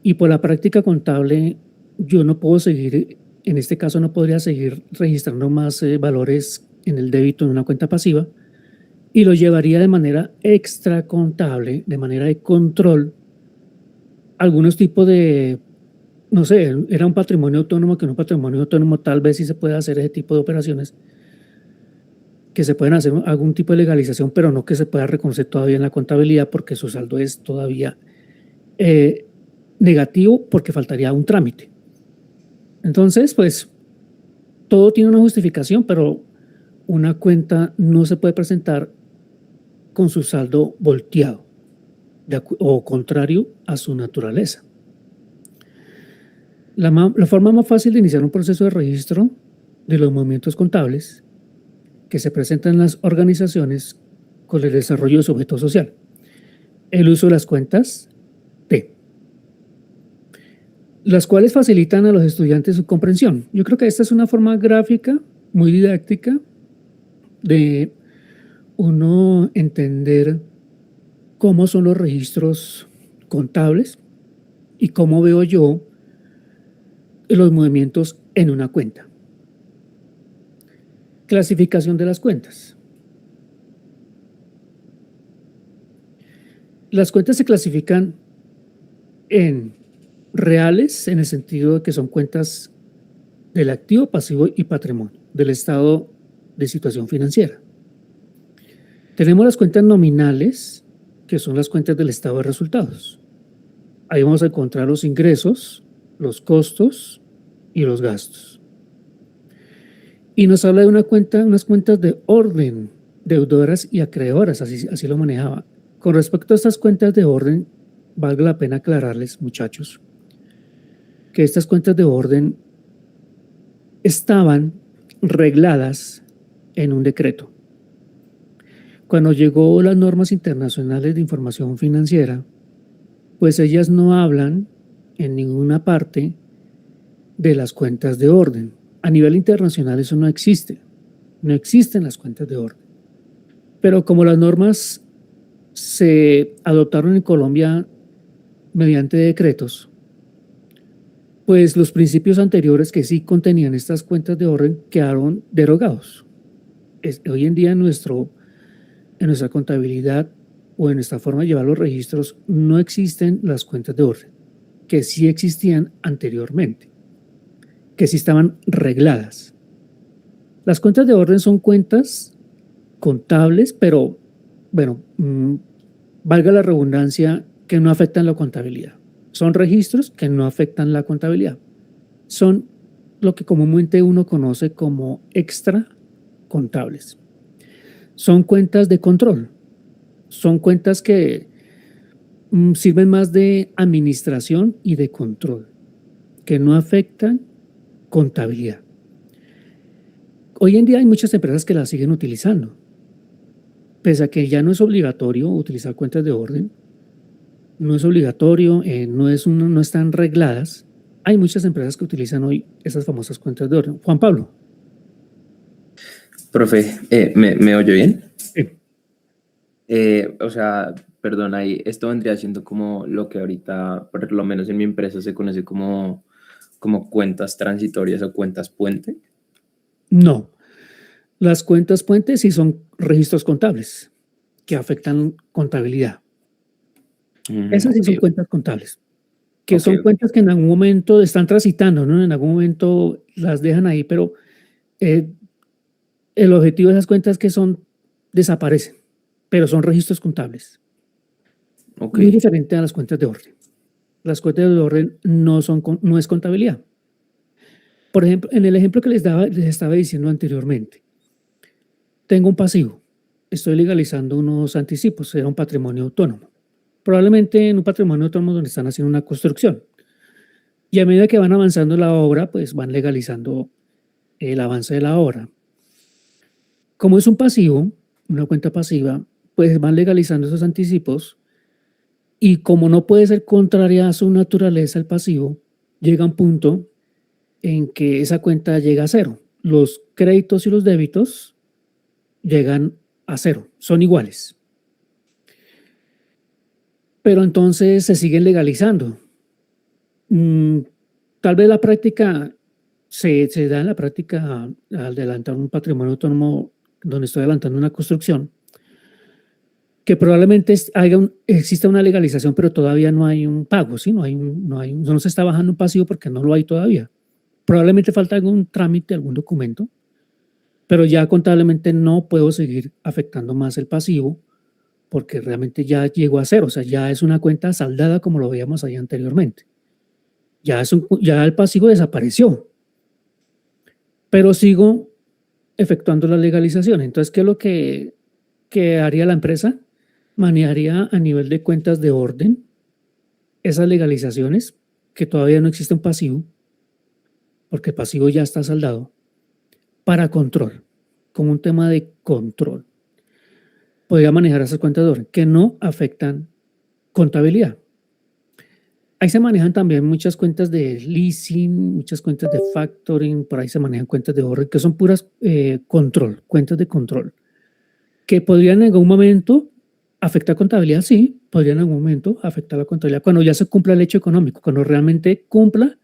y por la práctica contable yo no puedo seguir, en este caso no podría seguir registrando más valores en el débito en una cuenta pasiva, y lo llevaría de manera extracontable, de manera de control, algunos tipos de, no sé, era un patrimonio autónomo, que en un patrimonio autónomo tal vez sí se puede hacer ese tipo de operaciones, que se pueden hacer algún tipo de legalización, pero no que se pueda reconocer todavía en la contabilidad porque su saldo es todavía negativo porque faltaría un trámite. Entonces, pues, todo tiene una justificación, pero una cuenta no se puede presentar con su saldo volteado o contrario a su naturaleza. La forma más fácil de iniciar un proceso de registro de los movimientos contables que se presentan en las organizaciones con el desarrollo de su objeto social. El uso de las cuentas T, las cuales facilitan a los estudiantes su comprensión. Yo creo que esta es una forma gráfica muy didáctica de uno entender cómo son los registros contables y cómo veo yo los movimientos en una cuenta. Clasificación de las cuentas. Las cuentas se clasifican en reales, en el sentido de que son cuentas del activo, pasivo y patrimonio, del estado de situación financiera. Tenemos las cuentas nominales, que son las cuentas del estado de resultados. Ahí vamos a encontrar los ingresos, los costos y los gastos. Y nos habla de unas cuentas de orden, deudoras y acreedoras, así lo manejaba. Con respecto a estas cuentas de orden, valga la pena aclararles, muchachos, que estas cuentas de orden estaban regladas en un decreto. Cuando llegó las normas internacionales de información financiera, pues ellas no hablan en ninguna parte de las cuentas de orden. A nivel internacional eso no existe. No existen las cuentas de orden. Pero como las normas se adoptaron en Colombia mediante decretos, pues los principios anteriores que sí contenían estas cuentas de orden quedaron derogados. Hoy en día en nuestra contabilidad o en nuestra forma de llevar los registros no existen las cuentas de orden, que sí existían anteriormente, que sí estaban regladas. Las cuentas de orden son cuentas contables, pero bueno, valga la redundancia, que no afectan la contabilidad. Son registros que no afectan la contabilidad. Son lo que comúnmente uno conoce como extra contables. Son cuentas de control. Son cuentas que sirven más de administración y de control, que no afectan contabilidad. Hoy en día hay muchas empresas que las siguen utilizando. Pese a que ya no es obligatorio utilizar cuentas de orden, no es obligatorio, no están regladas, hay muchas empresas que utilizan hoy esas famosas cuentas de orden. Juan Pablo. Profe, ¿me oye bien? Sí. O sea, perdón, ahí esto vendría siendo como lo que ahorita, por lo menos en mi empresa, se conoce como cuentas transitorias o cuentas puente. No. Las cuentas puente sí son registros contables que afectan contabilidad. Esas sí son cuentas contables, que son cuentas que en algún momento están transitando, ¿no? En algún momento las dejan ahí, pero el objetivo de esas cuentas que desaparecen, pero son registros contables. Muy diferente a las cuentas de orden. Las cuentas de orden no es contabilidad. Por ejemplo, en el ejemplo que les estaba diciendo anteriormente, tengo un pasivo, estoy legalizando unos anticipos, era un patrimonio autónomo. Probablemente en un patrimonio autónomo donde están haciendo una construcción. Y a medida que van avanzando la obra, pues van legalizando el avance de la obra. Como es un pasivo, una cuenta pasiva, pues van legalizando esos anticipos y como no puede ser contraria a su naturaleza el pasivo, llega un punto en que esa cuenta llega a cero. Los créditos y los débitos llegan a cero, son iguales. Pero entonces se siguen legalizando. Tal vez la práctica se da en la práctica al adelantar un patrimonio autónomo donde estoy adelantando una construcción, que probablemente exista una legalización, pero todavía no hay un pago, ¿sí? No se está bajando un pasivo porque no lo hay todavía. Probablemente falta algún trámite, algún documento, pero ya contablemente no puedo seguir afectando más el pasivo porque realmente ya llegó a cero, o sea, ya es una cuenta saldada como lo veíamos ahí anteriormente. Ya el pasivo desapareció, pero sigo efectuando la legalización. Entonces, ¿qué es lo que haría la empresa? Manejaría a nivel de cuentas de orden esas legalizaciones, que todavía no existe un pasivo, porque el pasivo ya está saldado, para control, como un tema de control. Podría manejar esas cuentas de orden que no afectan contabilidad. Ahí se manejan también muchas cuentas de leasing, muchas cuentas de factoring, por ahí se manejan cuentas de orden que son puras cuentas de control, que podrían en algún momento afectar contabilidad, sí, podrían en algún momento afectar la contabilidad cuando ya se cumpla el hecho económico, cuando realmente cumpla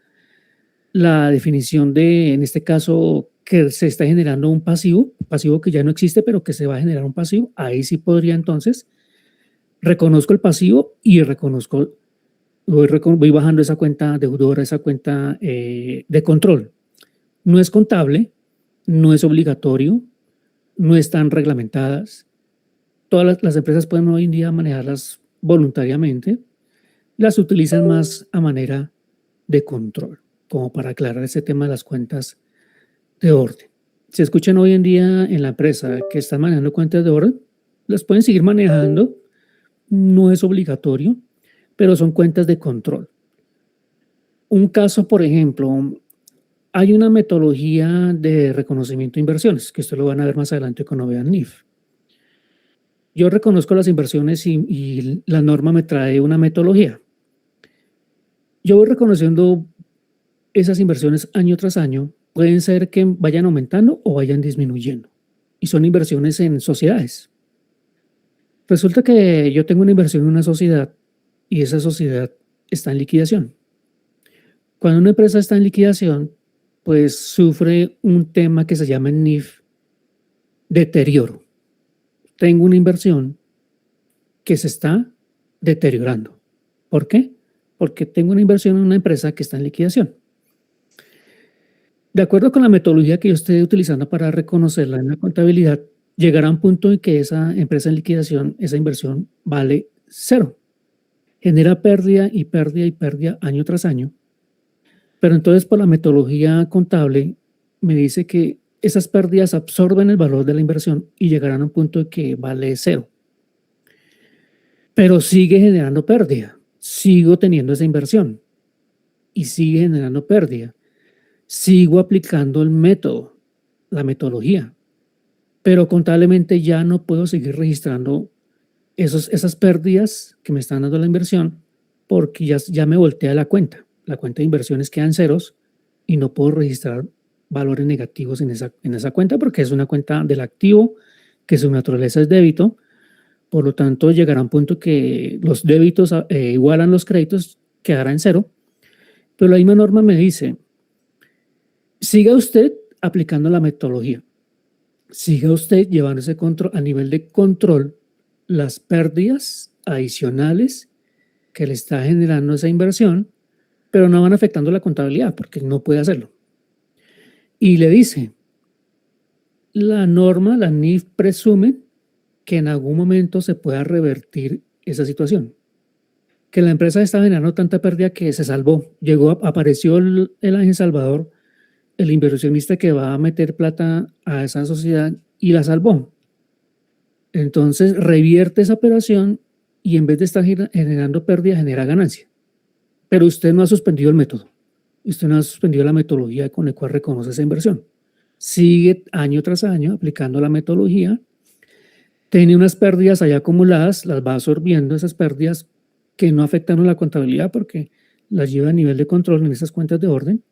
la definición de, en este caso, que se está generando un pasivo que ya no existe, pero que se va a generar un pasivo, ahí sí podría entonces, reconozco el pasivo y voy bajando esa cuenta deudora, esa cuenta de control. No es contable, no es obligatorio, no están reglamentadas. Todas las empresas pueden hoy en día manejarlas voluntariamente, las utilizan más a manera de control, como para aclarar ese tema de las cuentas de orden. Si escuchan hoy en día en la empresa que están manejando cuentas de orden, las pueden seguir manejando, no es obligatorio, pero son cuentas de control. Un caso, por ejemplo, hay una metodología de reconocimiento de inversiones, que esto lo van a ver más adelante cuando vean NIF. Yo reconozco las inversiones y la norma me trae una metodología. Yo voy reconociendo esas inversiones año tras año, pueden ser que vayan aumentando o vayan disminuyendo. Y son inversiones en sociedades. Resulta que yo tengo una inversión en una sociedad y esa sociedad está en liquidación. Cuando una empresa está en liquidación, pues sufre un tema que se llama NIF, deterioro. Tengo una inversión que se está deteriorando. ¿Por qué? Porque tengo una inversión en una empresa que está en liquidación. De acuerdo con la metodología que yo esté utilizando para reconocerla en la contabilidad, llegará un punto en que esa empresa en liquidación, esa inversión vale cero. Genera pérdida y pérdida y pérdida año tras año. Pero entonces por la metodología contable me dice que esas pérdidas absorben el valor de la inversión y llegarán a un punto en que vale cero. Pero sigue generando pérdida. Sigo teniendo esa inversión y sigue generando pérdida. Sigo aplicando el método, la metodología, pero contablemente ya no puedo seguir registrando esas pérdidas que me están dando la inversión porque ya me voltea la cuenta. La cuenta de inversiones quedan ceros y no puedo registrar valores negativos en esa cuenta porque es una cuenta del activo que su naturaleza es débito. Por lo tanto, llegará un punto que los débitos igualan los créditos, quedará en cero. Pero la misma norma me dice, siga usted aplicando la metodología. Siga usted llevando ese control a nivel de control las pérdidas adicionales que le está generando esa inversión, pero no van afectando la contabilidad porque no puede hacerlo. Y le dice, la norma, la NIF presume que en algún momento se pueda revertir esa situación. Que la empresa está generando tanta pérdida que se salvó. Apareció el ángel salvador, el inversionista que va a meter plata a esa sociedad y la salvó. Entonces revierte esa operación y en vez de estar generando pérdida, genera ganancia. Pero usted no ha suspendido el método. Usted no ha suspendido la metodología con la cual reconoce esa inversión. Sigue año tras año aplicando la metodología. Tiene unas pérdidas allá acumuladas, las va absorbiendo esas pérdidas que no afectan a la contabilidad porque las lleva a nivel de control en esas cuentas de orden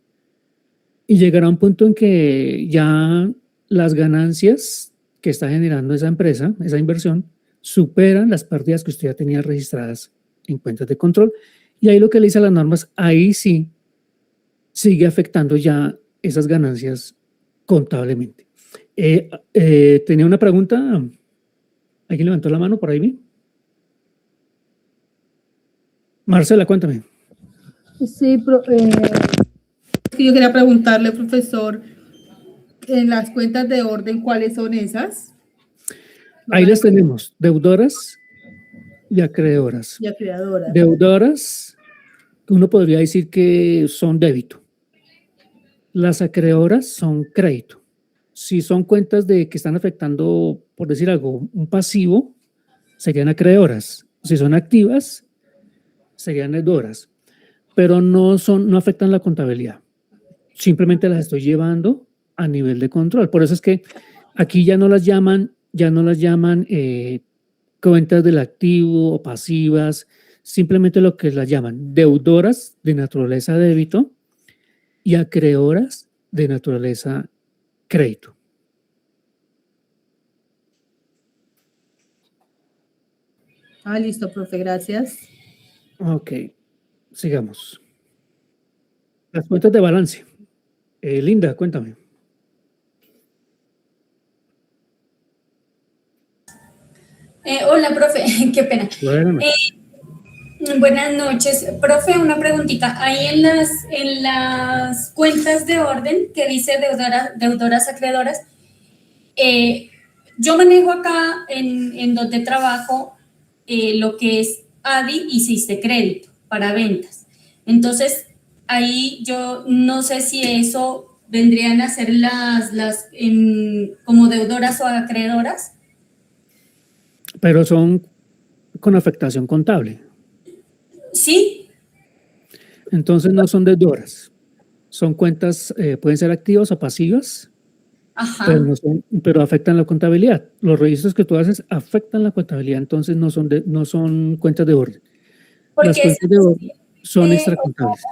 y llegará un punto en que ya las ganancias que está generando esa empresa, esa inversión, superan las pérdidas que usted ya tenía registradas en cuentas de control. Y ahí lo que le dice a las normas, ahí sí sigue afectando ya esas ganancias contablemente. Tenía una pregunta. ¿Alguien levantó la mano por ahí? Vi. Marcela, cuéntame. Sí, yo quería preguntarle, profesor, en las cuentas de orden, ¿cuáles son esas? Ahí las tenemos, deudoras y acreedoras. Y acreedoras. Deudoras, uno podría decir que son débito. Las acreedoras son crédito. Si son cuentas que están afectando, por decir algo, un pasivo, serían acreedoras. Si son activas, serían deudoras. Pero no afectan la contabilidad. Simplemente las estoy llevando a nivel de control. Por eso es que aquí ya no las llaman cuentas del activo o pasivas, simplemente lo que las llaman deudoras de naturaleza débito y acreedoras de naturaleza crédito. Listo, profe, gracias. Ok, sigamos. Las cuentas de balance. Linda, cuéntame. Hola, profe, qué pena. Buenas noches. Profe, una preguntita. Ahí en las cuentas de orden que dice deudoras, acreedoras, yo manejo acá en donde trabajo lo que es ADI y Siste Crédito para ventas. Entonces, ahí yo no sé si eso vendrían a ser como deudoras o acreedoras. Pero son con afectación contable. Sí. Entonces no son deudoras. Son cuentas, pueden ser activas o pasivas, pero afectan la contabilidad. Los registros que tú haces afectan la contabilidad, entonces no son cuentas de orden. Porque las cuentas de orden son extracontables.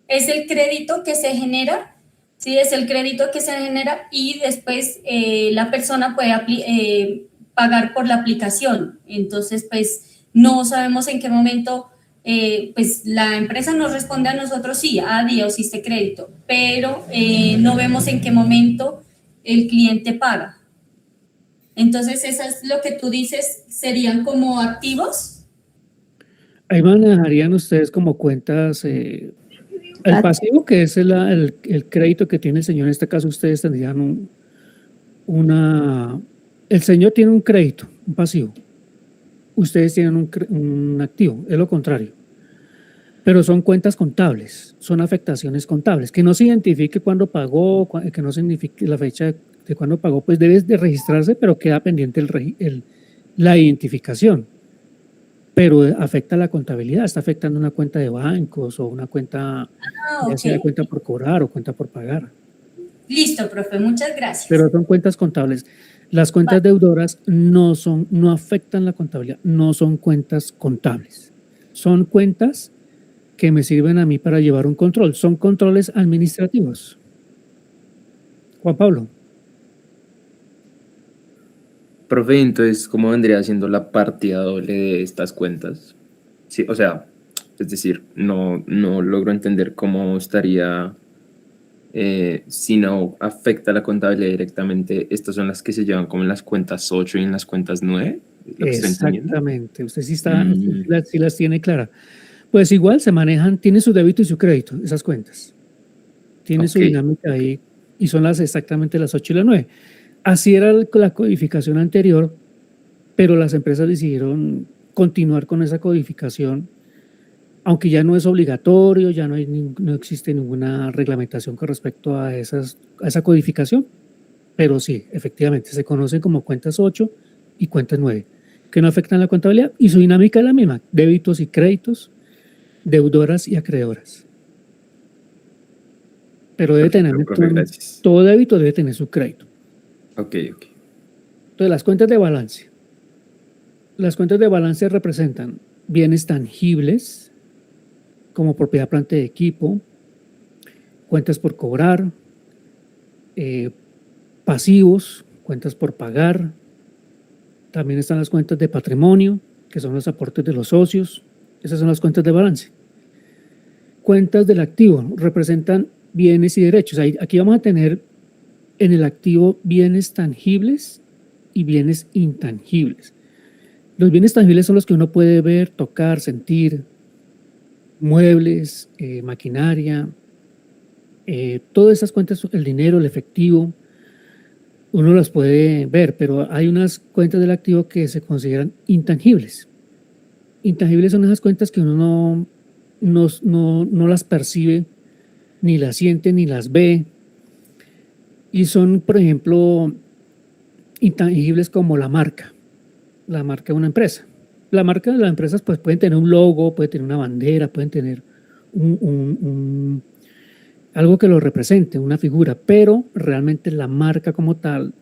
Es el crédito que se genera, sí, es el crédito que se genera y después la persona puede pagar por la aplicación. Entonces, pues, no sabemos en qué momento, pues, la empresa nos responde a nosotros, sí, ADI o Siste Crédito, pero no vemos en qué momento el cliente paga. Entonces, eso es lo que tú dices, ¿serían como activos? Ahí manejarían ustedes como cuentas, el pasivo, que es el crédito que tiene el señor, en este caso ustedes tendrían el señor tiene un crédito, un pasivo, ustedes tienen un activo, es lo contrario. Pero son cuentas contables, son afectaciones contables, que no se identifique cuándo pagó, que no signifique la fecha de cuándo pagó, pues debe de registrarse, pero queda pendiente la identificación. Pero afecta la contabilidad, está afectando una cuenta de bancos o una cuenta, ya sea cuenta por cobrar o cuenta por pagar. Listo, profe, muchas gracias. Pero son cuentas contables. Las cuentas deudoras no afectan la contabilidad, no son cuentas contables. Son cuentas que me sirven a mí para llevar un control. Son controles administrativos. Juan Pablo. Profe, entonces, ¿cómo vendría siendo la partida doble de estas cuentas? Sí, o sea, es decir, no logro entender cómo estaría, si no afecta la contabilidad directamente, estas son las que se llevan como en las cuentas 8 y en las cuentas 9. Exactamente, usted sí sí las tiene claras. Pues igual se manejan, tiene su débito y su crédito, esas cuentas. Tiene su dinámica ahí y son exactamente las 8 y las 9. Así era la codificación anterior, pero las empresas decidieron continuar con esa codificación, aunque ya no es obligatorio, ya no existe ninguna reglamentación con respecto a esa codificación, pero sí, efectivamente, se conocen como cuentas 8 y cuentas 9, que no afectan la contabilidad y su dinámica es la misma, débitos y créditos, deudoras y acreedoras. Pero debe tener, todo débito debe tener su crédito. Ok. Entonces, las cuentas de balance. Las cuentas de balance representan bienes tangibles, como propiedad, planta y equipo, cuentas por cobrar, pasivos, cuentas por pagar. También están las cuentas de patrimonio, que son los aportes de los socios. Esas son las cuentas de balance. Cuentas del activo representan bienes y derechos. Aquí vamos a tener en el activo bienes tangibles y bienes intangibles. Los bienes tangibles son los que uno puede ver, tocar, sentir, muebles, maquinaria, todas esas cuentas, el dinero, el efectivo, uno las puede ver, pero hay unas cuentas del activo que se consideran intangibles. Intangibles son esas cuentas que uno no las percibe, ni las siente, ni las ve, y son, por ejemplo, intangibles como la marca de una empresa. La marca de las empresas pues pueden tener un logo, pueden tener una bandera, pueden tener algo que lo represente, una figura, pero realmente la marca como tal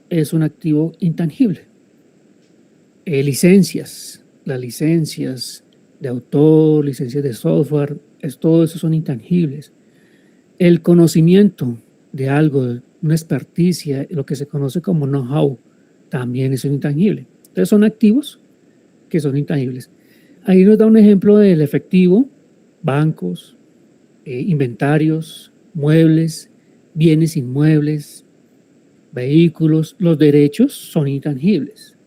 es un activo intangible. Licencias, las licencias de autor, licencias de software, todo eso son intangibles. El conocimiento de algo, una experticia, lo que se conoce como know-how, también es un intangible. Entonces son activos que son intangibles. Ahí nos da un ejemplo del efectivo, bancos, inventarios, muebles, bienes inmuebles, vehículos. Los derechos son intangibles.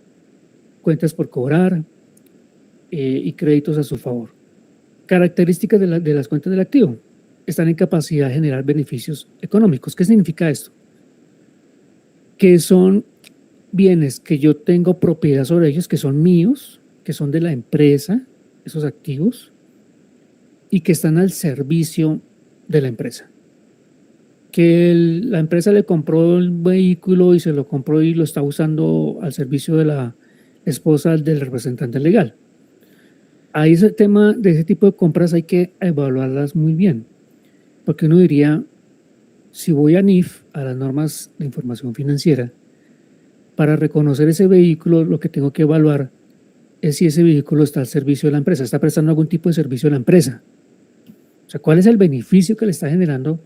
Cuentas por cobrar y créditos a su favor. Características de las cuentas del activo. Están en capacidad de generar beneficios económicos. ¿Qué significa esto? Que son bienes que yo tengo propiedad sobre ellos, que son míos, que son de la empresa, esos activos, y que están al servicio de la empresa. Que la empresa le compró el vehículo y se lo compró y lo está usando al servicio de la esposa del representante legal. Ahí ese tema de ese tipo de compras hay que evaluarlas muy bien, porque uno diría, si voy a NIF, a las normas de información financiera, para reconocer ese vehículo, lo que tengo que evaluar es si ese vehículo está al servicio de la empresa, está prestando algún tipo de servicio a la empresa. O sea, ¿cuál es el beneficio que le está generando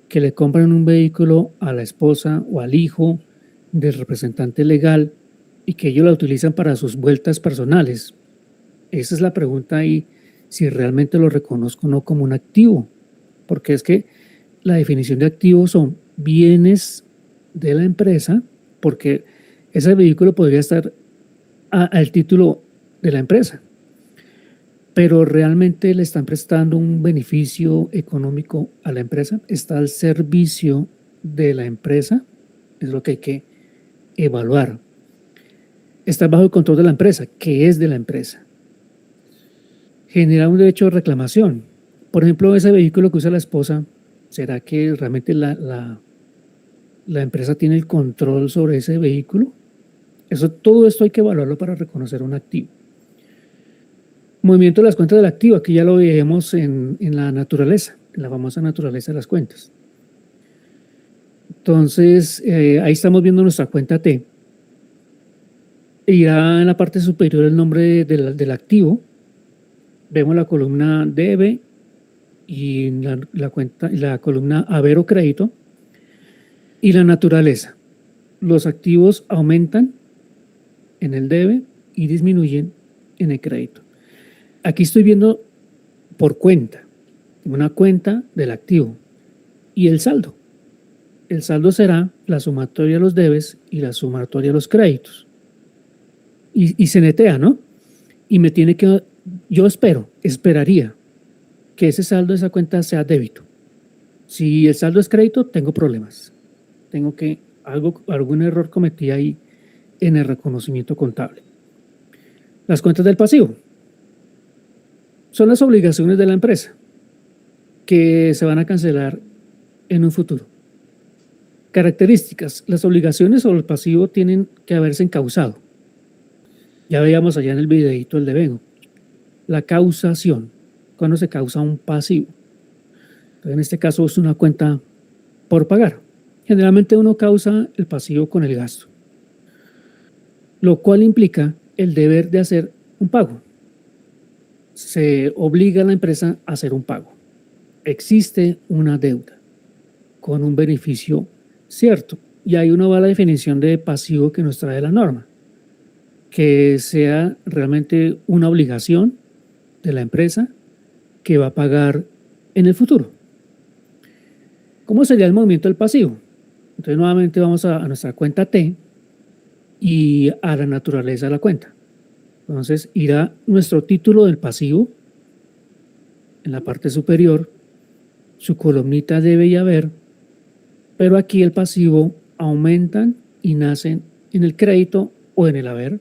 que le compren un vehículo a la esposa o al hijo del representante legal y que ellos la utilizan para sus vueltas personales? Esa es la pregunta ahí, si realmente lo reconozco o no como un activo, porque es que la definición de activo son bienes de la empresa, porque ese vehículo podría estar al título de la empresa, pero realmente le están prestando un beneficio económico a la empresa, está al servicio de la empresa, es lo que hay que evaluar. Está bajo el control de la empresa, ¿qué es de la empresa? Genera un derecho de reclamación. Por ejemplo, ese vehículo que usa la esposa, ¿será que realmente la empresa tiene el control sobre ese vehículo? Todo esto hay que evaluarlo para reconocer un activo. Movimiento de las cuentas del activo, aquí ya lo vemos en la naturaleza, en la famosa naturaleza de las cuentas. Entonces, ahí estamos viendo nuestra cuenta T. Irá en la parte superior el nombre del activo. Vemos la columna debe y la columna haber o crédito. Y la naturaleza. Los activos aumentan en el debe y disminuyen en el crédito. Aquí estoy viendo por cuenta, una cuenta del activo y el saldo. El saldo será la sumatoria de los debes y la sumatoria de los créditos. Y se netea, ¿no? Y me tiene que, yo esperaría que ese saldo de esa cuenta sea débito. Si el saldo es crédito, tengo problemas. Tengo que, algún error cometí ahí en el reconocimiento contable. Las cuentas del pasivo son las obligaciones de la empresa que se van a cancelar en un futuro. Características. Las obligaciones o el pasivo tienen que haberse encauzado. Ya veíamos allá en el videito el devengo. La causación. Cuando se causa un pasivo. Entonces, en este caso es una cuenta por pagar. Generalmente uno causa el pasivo con el gasto, lo cual implica el deber de hacer un pago. se obliga a la empresa a hacer un pago. Existe una deuda con un beneficio cierto. Y ahí uno va a la definición de pasivo que nos trae la norma. Que sea realmente una obligación de la empresa que va a pagar en el futuro. ¿Cómo sería el movimiento del pasivo? Entonces nuevamente vamos a nuestra cuenta T y a la naturaleza de la cuenta. Entonces irá nuestro título del pasivo en la parte superior, su columnita debe y haber, pero aquí el pasivo aumentan y nacen en el crédito o en el haber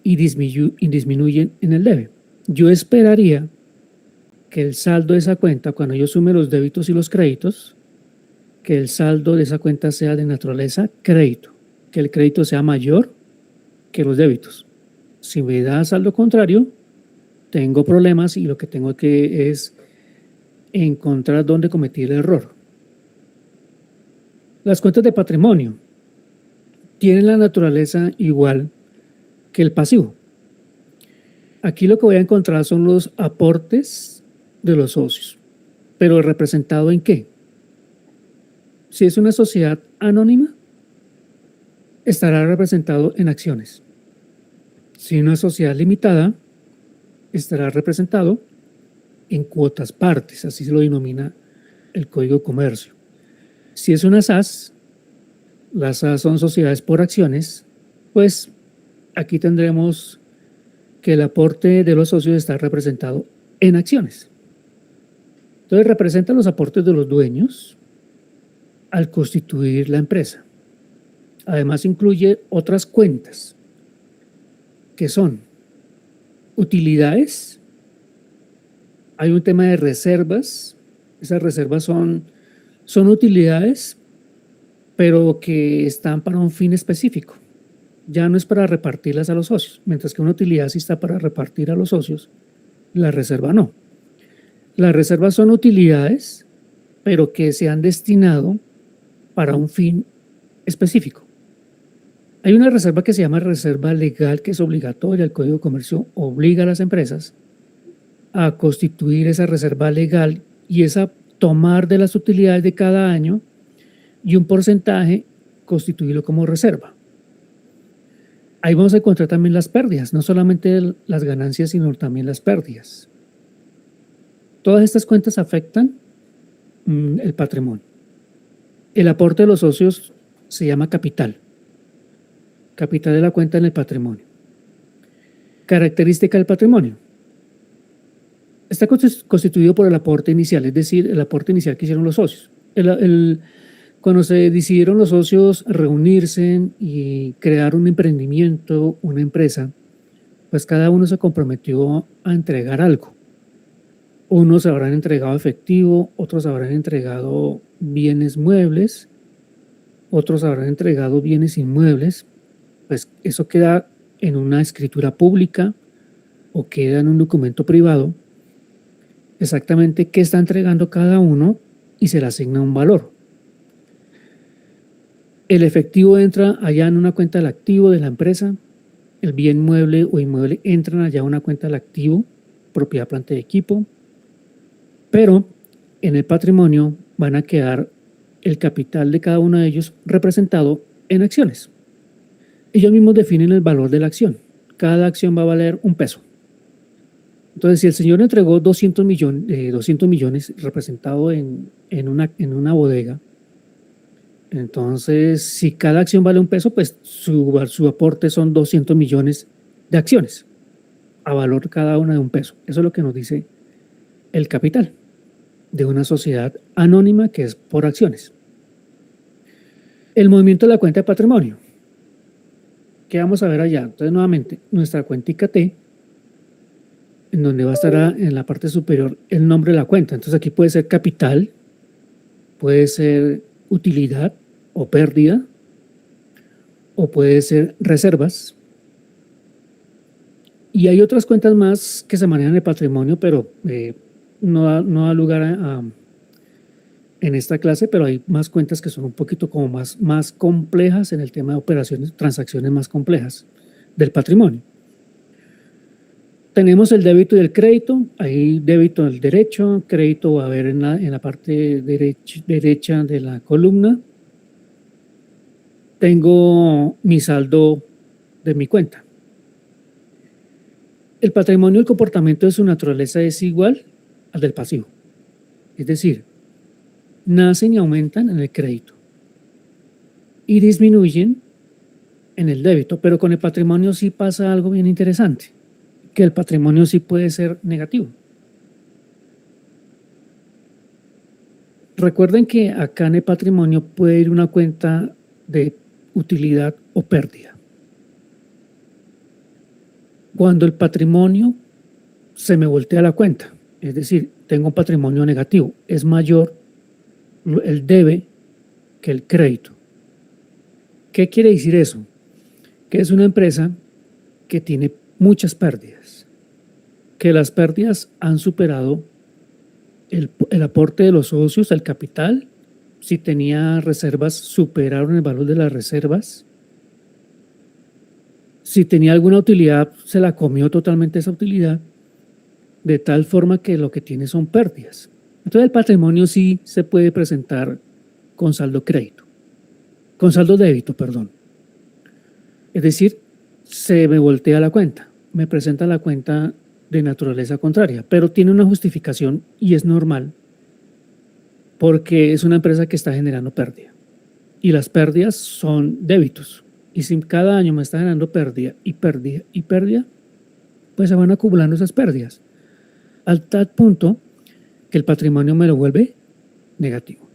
y disminuyen en el debe. Yo esperaría que el saldo de esa cuenta, cuando yo sume los débitos y los créditos, que el saldo de esa cuenta sea de naturaleza crédito, que el crédito sea mayor que los débitos. Si me da saldo contrario, tengo problemas y lo que tengo que es encontrar dónde cometí el error. Las cuentas de patrimonio tienen la naturaleza igual que el pasivo. Aquí lo que voy a encontrar son los aportes de los socios, pero ¿representado en qué? Si es una sociedad anónima, estará representado en acciones. Si una sociedad limitada, estará representado en cuotas partes, así se lo denomina el Código de Comercio. Si es una SAS, las SAS son sociedades por acciones, pues aquí tendremos que el aporte de los socios está representado en acciones. Entonces representa los aportes de los dueños al constituir la empresa. Además incluye otras cuentas que son utilidades. Hay un tema de reservas. Esas reservas son utilidades, pero que están para un fin específico. Ya no es para repartirlas a los socios, mientras que una utilidad sí está para repartir a los socios, la reserva no. Las reservas son utilidades, pero que se han destinado para un fin específico. Hay una reserva que se llama reserva legal, que es obligatoria. El Código de Comercio obliga a las empresas a constituir esa reserva legal y es a tomar de las utilidades de cada año y un porcentaje constituirlo como reserva. Ahí vamos a encontrar también las pérdidas, no solamente las ganancias, sino también las pérdidas. Todas estas cuentas afectan el patrimonio. El aporte de los socios se llama capital. Capital de la cuenta en el patrimonio. Característica del patrimonio. Está constituido por el aporte inicial, es decir, el aporte inicial que hicieron los socios. Cuando se decidieron los socios reunirse y crear un emprendimiento, una empresa, pues cada uno se comprometió a entregar algo. Unos habrán entregado efectivo, otros habrán entregado bienes muebles, otros habrán entregado bienes inmuebles. Pues eso queda en una escritura pública o queda en un documento privado, exactamente qué está entregando cada uno y se le asigna un valor. El efectivo entra allá en una cuenta del activo de la empresa, el bien mueble o inmueble entran allá en una cuenta del activo, propiedad, planta y equipo, pero en el patrimonio van a quedar el capital de cada uno de ellos representado en acciones. Ellos mismos definen el valor de la acción. Cada acción va a valer $1. Entonces, si el señor entregó 200 millones representado en una bodega, entonces, si cada acción vale $1, pues su aporte son 200 millones de acciones, a valor cada una de $1. Eso es lo que nos dice el capital de una sociedad anónima que es por acciones. El movimiento de la cuenta de patrimonio. ¿Qué vamos a ver allá? Entonces, nuevamente, nuestra cuentica T, en donde va a estar en la parte superior el nombre de la cuenta. Entonces, aquí puede ser capital, puede ser utilidad o pérdida, o puede ser reservas. Y hay otras cuentas más que se manejan en el patrimonio, pero no da lugar en esta clase, pero hay más cuentas que son un poquito como más complejas en el tema de operaciones, transacciones más complejas del patrimonio. tenemos el débito y el crédito. Hay débito del derecho, crédito va a haber en la parte derecha de la columna. Tengo mi saldo de mi cuenta. El patrimonio y el comportamiento de su naturaleza es igual al del pasivo. Es decir, nacen y aumentan en el crédito y disminuyen en el débito, pero con el patrimonio sí pasa algo bien interesante, que el patrimonio sí puede ser negativo. Recuerden que acá en el patrimonio puede ir una cuenta de utilidad o pérdida. Cuando el patrimonio se me voltea la cuenta, es decir, tengo un patrimonio negativo, es mayor el debe que el crédito. ¿Qué quiere decir eso? Que es una empresa que tiene muchas pérdidas, que las pérdidas han superado el aporte de los socios al capital. Si tenía reservas, superaron el valor de las reservas. Si tenía alguna utilidad, se la comió totalmente esa utilidad, de tal forma que lo que tiene son pérdidas. Entonces el patrimonio sí se puede presentar con saldo crédito, con saldo débito, perdón. Es decir, se me voltea la cuenta, me presenta la cuenta de naturaleza contraria, pero tiene una justificación y es normal porque es una empresa que está generando pérdida y las pérdidas son débitos. Y si cada año me está generando pérdida y pérdida y pérdida, pues se van acumulando esas pérdidas al tal punto que el patrimonio me lo vuelve negativo.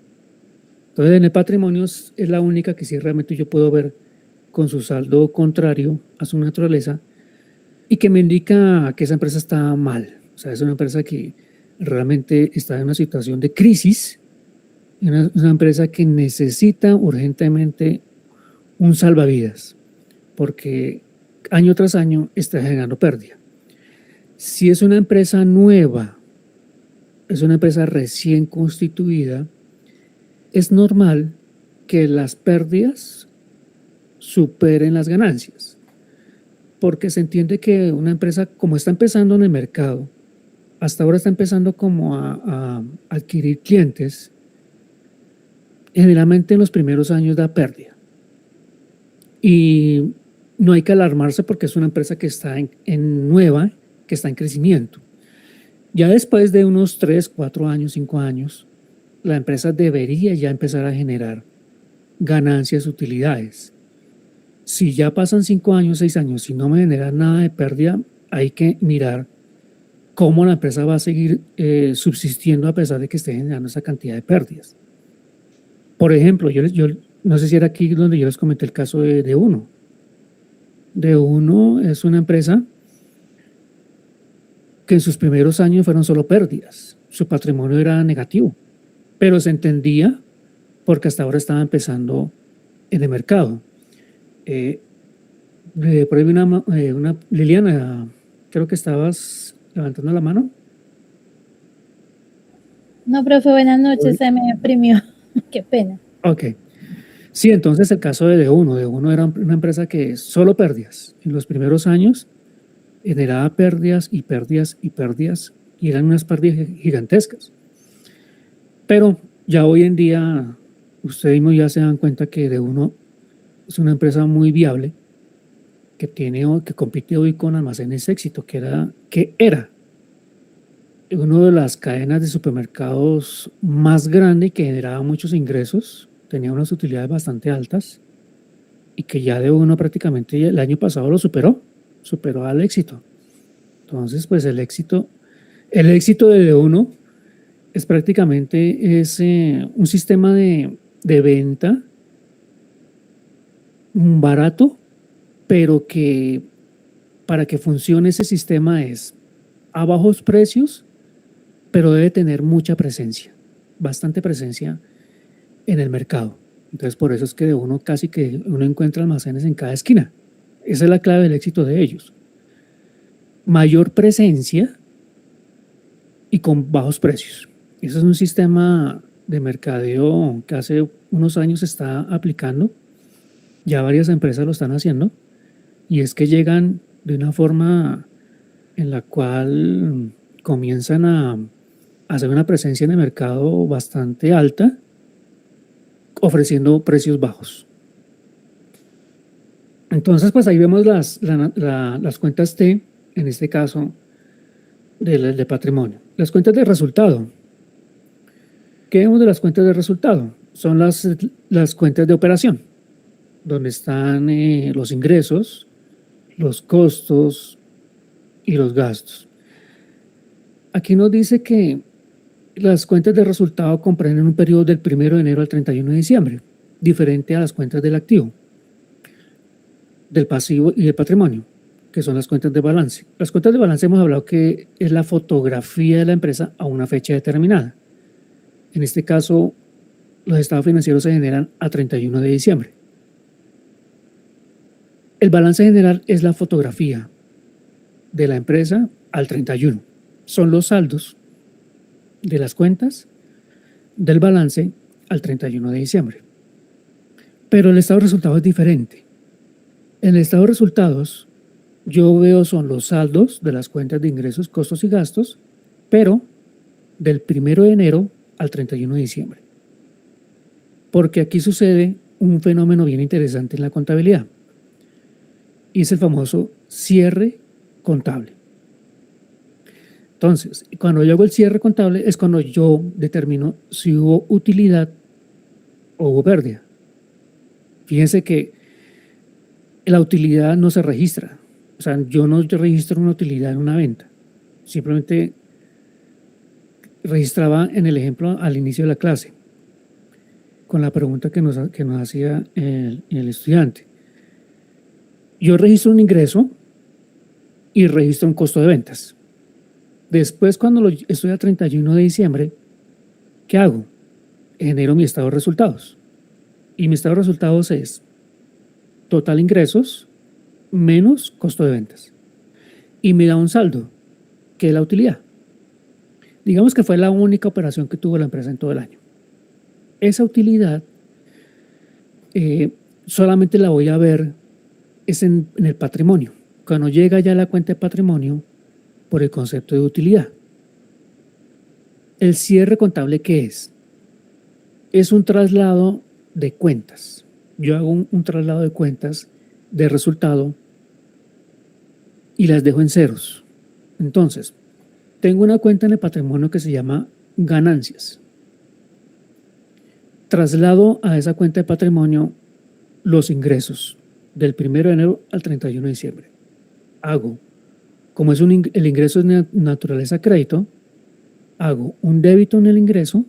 Entonces en el patrimonio es la única que sí realmente yo puedo ver con su saldo contrario a su naturaleza y que me indica que esa empresa está mal. O sea, es una empresa que realmente está en una situación de crisis, una empresa que necesita urgentemente un salvavidas, porque año tras año está generando pérdida. Si es una empresa nueva, es una empresa recién constituida, es normal que las pérdidas superen las ganancias, porque se entiende que una empresa, como está empezando en el mercado, hasta ahora está empezando como a adquirir clientes, generalmente en los primeros años da pérdida. Y no hay que alarmarse porque es una empresa que está en nueva, que está en crecimiento. Ya después de unos 3, 4 años, 5 años, la empresa debería ya empezar a generar ganancias, utilidades. Si ya pasan 5 años, 6 años y no me genera nada de pérdida, hay que mirar cómo la empresa va a seguir subsistiendo a pesar de que esté generando esa cantidad de pérdidas. Por ejemplo, yo no sé si era aquí donde yo les comenté el caso de D1. D1 es una empresa que en sus primeros años fueron solo pérdidas. Su patrimonio era negativo, pero se entendía porque hasta ahora estaba empezando en el mercado. Por ahí una Liliana, creo que estabas levantando la mano. No, profe, buenas noches, se me deprimió. Qué pena. Ok. Sí, entonces el caso de D1. D1 era una empresa que solo pérdidas. En los primeros años generaba pérdidas y pérdidas y pérdidas y eran unas pérdidas gigantescas. Pero ya hoy en día ustedes mismos ya se dan cuenta que D1 es una empresa muy viable que compite hoy con Almacenes Éxito, que era una de las cadenas de supermercados más grande y que generaba muchos ingresos, tenía unas utilidades bastante altas y que ya D1 prácticamente el año pasado lo superó al Éxito. Entonces, pues el éxito de D1 es prácticamente un sistema de venta barato, pero que para que funcione ese sistema es a bajos precios, pero debe tener mucha presencia, bastante presencia en el mercado. Entonces, por eso es que D1 casi que uno encuentra almacenes en cada esquina. Esa es la clave del éxito de ellos. Mayor presencia y con bajos precios. Ese es un sistema de mercadeo que hace unos años se está aplicando. Ya varias empresas lo están haciendo. Y es que llegan de una forma en la cual comienzan a hacer una presencia en el mercado bastante alta, ofreciendo precios bajos. Entonces, pues ahí vemos las cuentas T, en este caso, de patrimonio. Las cuentas de resultado. ¿Qué vemos de las cuentas de resultado? Son las cuentas de operación, donde están los ingresos, los costos y los gastos. Aquí nos dice que las cuentas de resultado comprenden un periodo del 1 de enero al 31 de diciembre, diferente a las cuentas del activo, del pasivo y del patrimonio, que son las cuentas de balance. Las cuentas de balance hemos hablado que es la fotografía de la empresa a una fecha determinada. En este caso, los estados financieros se generan a 31 de diciembre. El balance general es la fotografía de la empresa al 31. Son los saldos de las cuentas del balance al 31 de diciembre. Pero el estado de resultados es diferente. En el estado de resultados, yo veo son los saldos de las cuentas de ingresos, costos y gastos, pero del 1 de enero al 31 de diciembre. Porque aquí sucede un fenómeno bien interesante en la contabilidad, y es el famoso cierre contable. Entonces, cuando yo hago el cierre contable es cuando yo determino si hubo utilidad o hubo pérdida. Fíjense que la utilidad no se registra. O sea, yo no registro una utilidad en una venta. Simplemente registraba en el ejemplo al inicio de la clase, con la pregunta que nos hacía el estudiante. Yo registro un ingreso y registro un costo de ventas. Después, cuando estoy a 31 de diciembre, ¿qué hago? Genero mi estado de resultados. Y mi estado de resultados es total ingresos menos costo de ventas. Y me da un saldo, que es la utilidad. Digamos que fue la única operación que tuvo la empresa en todo el año. Esa utilidad solamente la voy a ver es en el patrimonio. Cuando llega ya la cuenta de patrimonio por el concepto de utilidad. ¿El cierre contable qué es? Es un traslado de cuentas. Yo hago un traslado de cuentas de resultado y las dejo en ceros. Entonces, tengo una cuenta en el patrimonio que se llama ganancias. Traslado a esa cuenta de patrimonio los ingresos del 1 de enero al 31 de diciembre. Hago, como es el ingreso es de naturaleza crédito, hago un débito en el ingreso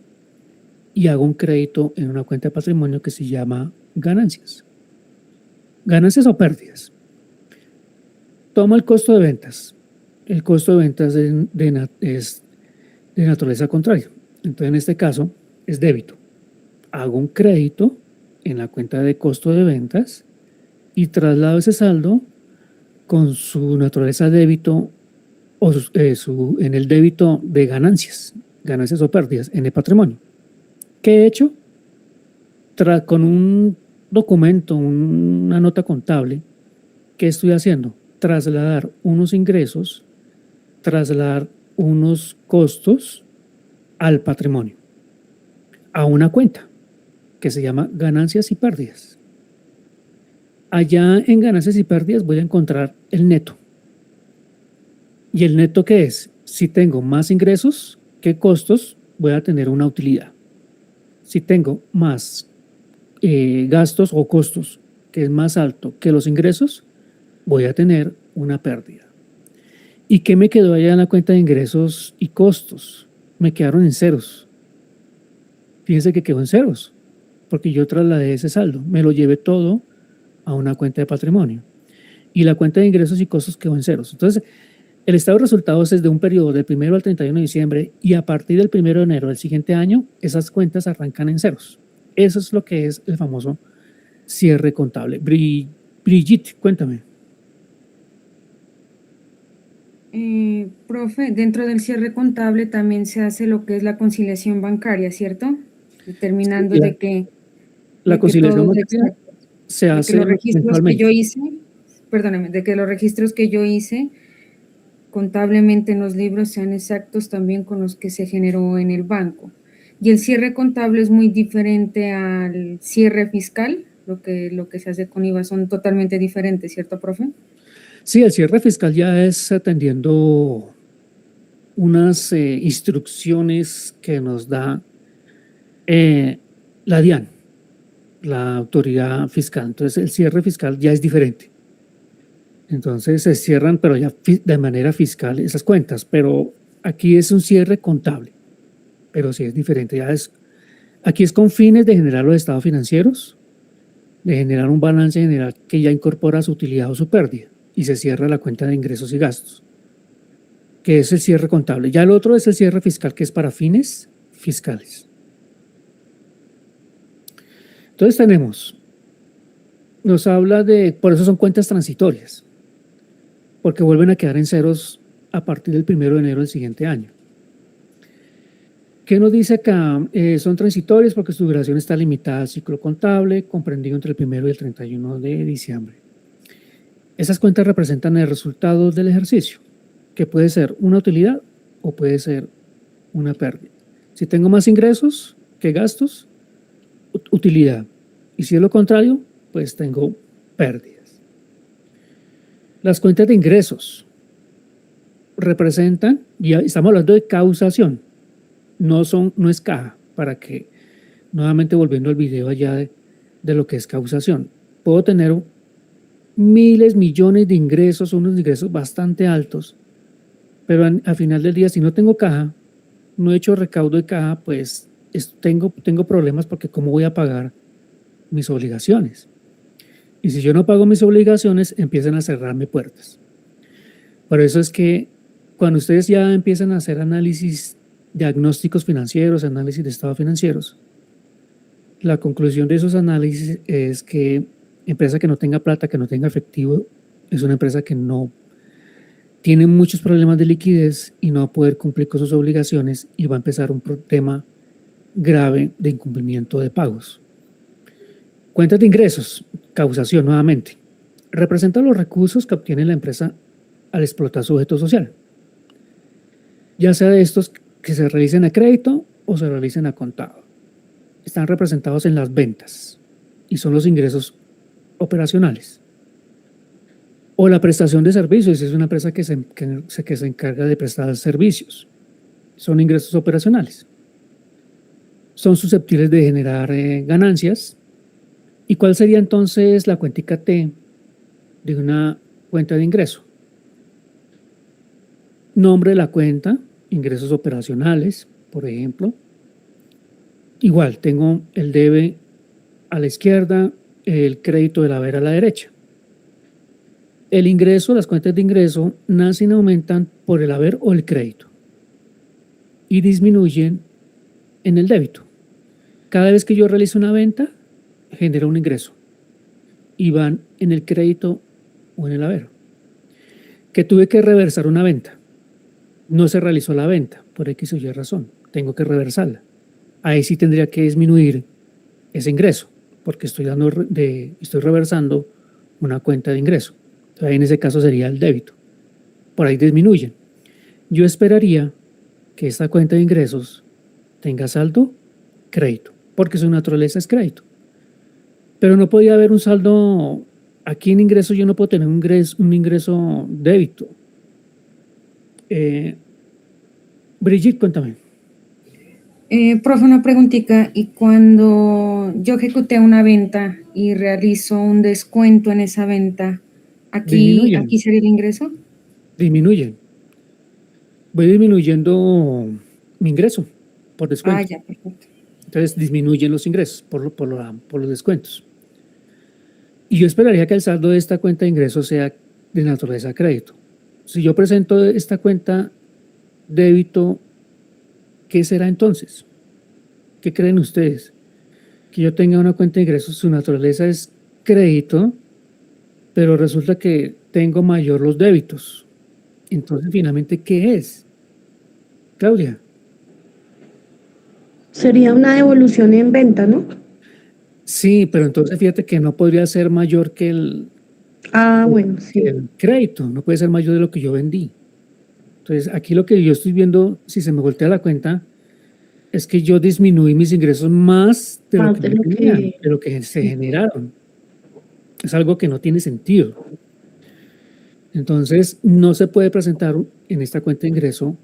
y hago un crédito en una cuenta de patrimonio que se llama ganancias. Ganancias o pérdidas. Tomo el costo de ventas. El costo de ventas es de naturaleza contraria. Entonces, en este caso, es débito. Hago un crédito en la cuenta de costo de ventas y traslado ese saldo con su naturaleza débito o en el débito de ganancias o pérdidas en el patrimonio. ¿Qué he hecho? Con un documento, una nota contable, ¿qué estoy haciendo? Trasladar unos ingresos, trasladar unos costos al patrimonio, a una cuenta que se llama ganancias y pérdidas. Allá en ganancias y pérdidas voy a encontrar el neto. ¿Y el neto qué es? Si tengo más ingresos que costos, voy a tener una utilidad. Si tengo más gastos o costos, que es más alto que los ingresos, voy a tener una pérdida. ¿Y qué me quedó allá en la cuenta de ingresos y costos? Me quedaron en ceros. Fíjense que quedó en ceros, porque yo trasladé ese saldo, me lo llevé todo a una cuenta de patrimonio. Y la cuenta de ingresos y costos quedó en ceros. Entonces, el estado de resultados es de un periodo del 1 al 31 de diciembre y a partir del 1 de enero del siguiente año, esas cuentas arrancan en ceros. Eso es lo que es el famoso cierre contable. Brigitte, cuéntame. Profe, dentro del cierre contable también se hace lo que es la conciliación bancaria, ¿cierto? Determinando Sí, de que... La de que conciliación todo bancaria se hace de que los registros que mensualmente. yo hice, perdóname, de que los registros que yo hice contablemente en los libros sean exactos también con los que se generó en el banco. Y el cierre contable es muy diferente al cierre fiscal, lo que se hace con IVA son totalmente diferentes, ¿cierto, profe? Sí, el cierre fiscal ya es atendiendo unas instrucciones que nos da la DIAN, la autoridad fiscal. Entonces, el cierre fiscal ya es diferente. Entonces, se cierran, pero ya de manera fiscal esas cuentas. Pero aquí es un cierre contable, pero sí es diferente. Aquí es con fines de generar los estados financieros, de generar un balance general que ya incorpora su utilidad o su pérdida y se cierra la cuenta de ingresos y gastos, que es el cierre contable. Ya el otro es el cierre fiscal, que es para fines fiscales. Entonces nos habla por eso son cuentas transitorias, porque vuelven a quedar en ceros a partir del 1 de enero del siguiente año. ¿Qué nos dice acá? Son transitorias porque su duración está limitada al ciclo contable, comprendido entre el 1 y el 31 de diciembre. Esas cuentas representan el resultado del ejercicio, que puede ser una utilidad o puede ser una pérdida. Si tengo más ingresos que gastos, utilidad. Y si es lo contrario, pues tengo pérdidas. Las cuentas de ingresos representan, ya estamos hablando de causación, no es caja, para que, nuevamente volviendo al video allá de lo que es causación, puedo tener miles, millones de ingresos, unos ingresos bastante altos, pero al final del día, si no tengo caja, no he hecho recaudo de caja, pues tengo problemas, porque ¿cómo voy a pagar mis obligaciones? Y si yo no pago mis obligaciones, empiezan a cerrarme puertas. Por eso es que cuando ustedes ya empiezan a hacer análisis, diagnósticos financieros, análisis de estados financieros, la conclusión de esos análisis es que empresa que no tenga plata, que no tenga efectivo, es una empresa que no tiene muchos problemas de liquidez y no va a poder cumplir con sus obligaciones y va a empezar un problema grave de incumplimiento de pagos. Cuentas de ingresos, causación nuevamente, representan los recursos que obtiene la empresa al explotar su objeto social, ya sea de estos que se realicen a crédito o se realicen a contado. Están representados en las ventas y son los ingresos operacionales. O la prestación de servicios, es una empresa que se encarga de prestar servicios. Son ingresos operacionales. Son susceptibles de generar ganancias. ¿Y cuál sería entonces la cuentica T de una cuenta de ingreso? Nombre de la cuenta, ingresos operacionales, por ejemplo. Igual, tengo el debe a la izquierda, el crédito del haber a la derecha. El ingreso, las cuentas de ingreso, nacen y aumentan por el haber o el crédito y disminuyen en el débito. Cada vez que yo realizo una venta, genera un ingreso y van en el crédito o en el haber. Que tuve que reversar una venta. No se realizó la venta, por X o Y razón. Tengo que reversarla. Ahí sí tendría que disminuir ese ingreso, porque estoy reversando una cuenta de ingreso. Ahí en ese caso sería el débito. Por ahí disminuyen. Yo esperaría que esta cuenta de ingresos tenga saldo crédito, porque su naturaleza es crédito. Pero no podía haber un saldo, aquí en ingreso yo no puedo tener un ingreso débito. Brigitte, cuéntame. Profe, una preguntita. ¿Y cuando yo ejecuté una venta y realizo un descuento en esa venta, aquí sería el ingreso? Disminuyen. Voy disminuyendo mi ingreso por descuento. Ya, perfecto. Entonces disminuyen los ingresos por los descuentos. Y yo esperaría que el saldo de esta cuenta de ingresos sea de naturaleza crédito. Si yo presento esta cuenta débito, ¿qué será entonces? ¿Qué creen ustedes? Que yo tenga una cuenta de ingresos, su naturaleza es crédito, pero resulta que tengo mayor los débitos. Entonces, finalmente, ¿qué es? Claudia. Sería una devolución en venta, ¿no? Sí, pero entonces fíjate que no podría ser mayor que bueno, sí. el crédito, no puede ser mayor de lo que yo vendí. Entonces, aquí lo que yo estoy viendo, si se me voltea la cuenta, es que yo disminuí mis ingresos más de lo que me tenían, de lo que se generaron. Es algo que no tiene sentido. Entonces, no se puede presentar en esta cuenta de ingreso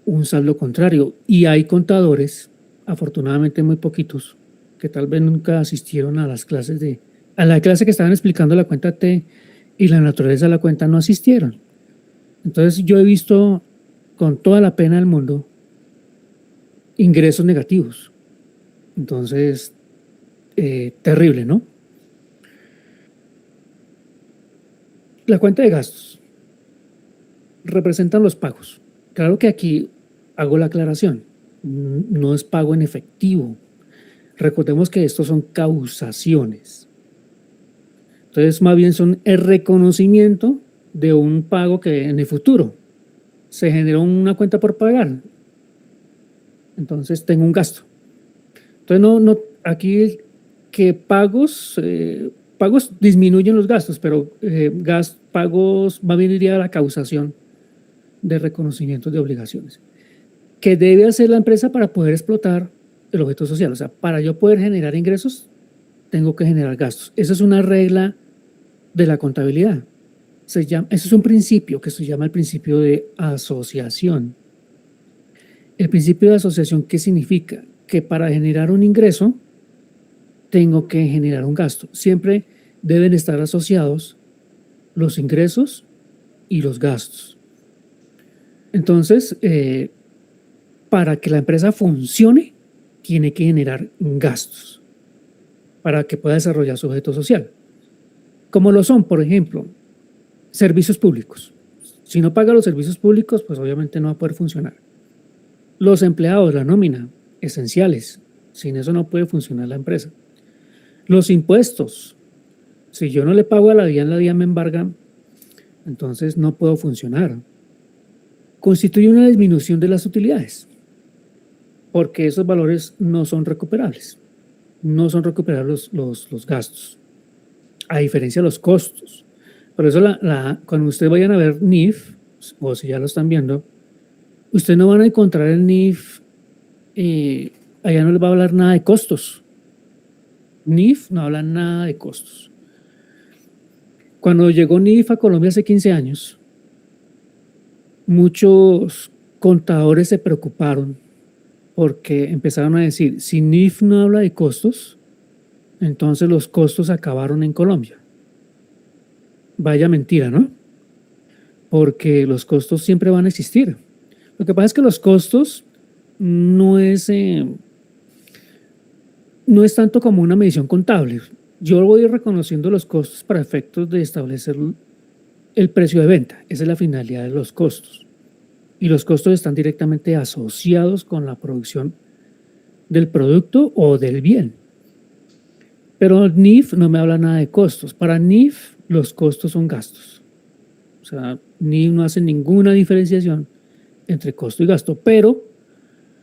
un saldo contrario. Y hay contadores, afortunadamente muy poquitos, que tal vez nunca asistieron a las clases a la clase que estaban explicando la cuenta T y la naturaleza de la cuenta, no asistieron. Entonces, yo he visto con toda la pena del mundo ingresos negativos. Entonces, terrible, ¿no? La cuenta de gastos representan los pagos. Claro que aquí hago la aclaración, no es pago en efectivo. Recordemos que estos son causaciones. Entonces, más bien son el reconocimiento de un pago que en el futuro se generó una cuenta por pagar. Entonces, tengo un gasto. Entonces, aquí que pagos disminuyen los gastos, pero pagos más bien iría a la causación de reconocimiento de obligaciones. ¿Qué debe hacer la empresa para poder explotar el objeto social? O sea, para yo poder generar ingresos, tengo que generar gastos. Esa es una regla de la contabilidad. Ese es un principio que se llama el principio de asociación. El principio de asociación, ¿qué significa? Que para generar un ingreso, tengo que generar un gasto. Siempre deben estar asociados los ingresos y los gastos. Entonces, para que la empresa funcione, tiene que generar gastos para que pueda desarrollar su objeto social. Como lo son, por ejemplo, servicios públicos. Si no paga los servicios públicos, pues obviamente no va a poder funcionar. Los empleados, la nómina, esenciales. Sin eso no puede funcionar la empresa. Los impuestos. Si yo no le pago a la DIAN me embarga, entonces no puedo funcionar. Constituye una disminución de las utilidades, porque esos valores no son recuperables. No son recuperables los gastos, a diferencia de los costos. Por eso cuando ustedes vayan a ver NIF, o si ya lo están viendo, ustedes no van a encontrar el NIF, allá no les va a hablar nada de costos. NIF no habla nada de costos. Cuando llegó NIF a Colombia hace 15 años, muchos contadores se preocuparon porque empezaron a decir, si NIF no habla de costos, entonces los costos acabaron en Colombia. Vaya mentira, ¿no? Porque los costos siempre van a existir. Lo que pasa es que los costos no es tanto como una medición contable. Yo voy reconociendo los costos para efectos de establecer el precio de venta. Esa es la finalidad de los costos. Y los costos están directamente asociados con la producción del producto o del bien. Pero NIF no me habla nada de costos. Para NIF, los costos son gastos. O sea, NIF no hace ninguna diferenciación entre costo y gasto. Pero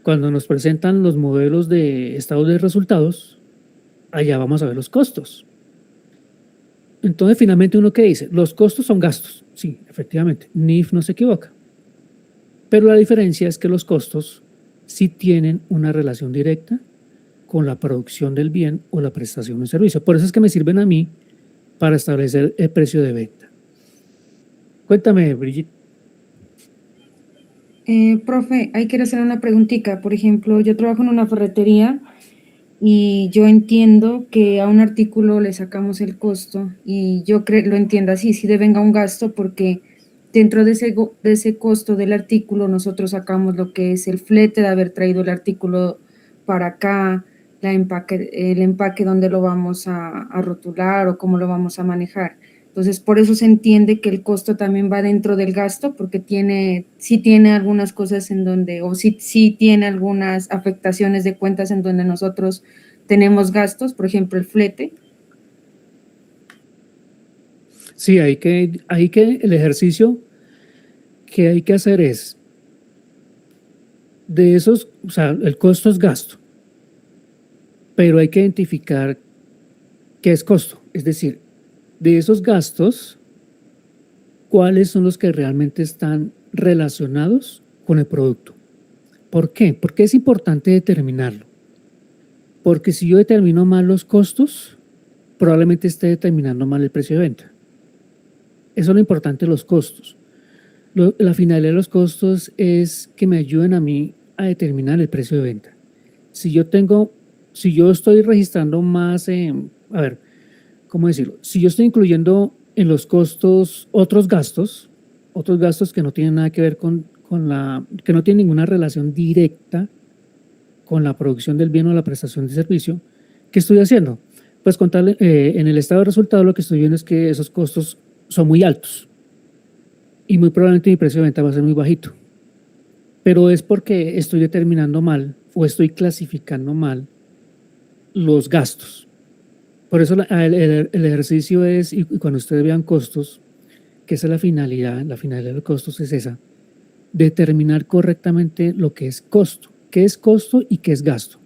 cuando nos presentan los modelos de estados de resultados, allá vamos a ver los costos. Entonces, finalmente, ¿uno qué dice? Los costos son gastos. Sí, efectivamente, NIF no se equivoca. Pero la diferencia es que los costos sí tienen una relación directa con la producción del bien o la prestación de un servicio. Por eso es que me sirven a mí para establecer el precio de venta. Cuéntame, Brigitte. Profe, ahí quiero hacer una preguntita. Por ejemplo, yo trabajo en una ferretería y yo entiendo que a un artículo le sacamos el costo y yo lo entiendo así, sí devenga un gasto porque dentro de ese costo del artículo nosotros sacamos lo que es el flete de haber traído el artículo para acá, el empaque donde lo vamos a rotular o cómo lo vamos a manejar. Entonces, por eso se entiende que el costo también va dentro del gasto, porque sí tiene algunas cosas en donde, o sí tiene algunas afectaciones de cuentas en donde nosotros tenemos gastos, por ejemplo, el flete. Sí, el ejercicio que hay que hacer es, de esos, o sea, el costo es gasto, pero hay que identificar qué es costo, es decir, de esos gastos, ¿cuáles son los que realmente están relacionados con el producto. ¿Por qué? Porque es importante determinarlo. Porque si yo determino mal los costos, probablemente esté determinando mal el precio de venta. Eso es lo importante de los costos. La finalidad de los costos es que me ayuden a mí a determinar el precio de venta. Si yo estoy registrando más, ¿cómo decirlo? Si yo estoy incluyendo en los costos otros gastos que no tienen nada que ver que no tienen ninguna relación directa con la producción del bien o la prestación de servicio, ¿qué estoy haciendo? Pues en el estado de resultados lo que estoy viendo es que esos costos son muy altos y muy probablemente mi precio de venta va a ser muy bajito. Pero es porque estoy determinando mal o estoy clasificando mal los gastos. Por eso el ejercicio es, y cuando ustedes vean costos, que esa es la finalidad de los costos es esa, determinar correctamente lo que es costo, qué es costo y qué es gasto.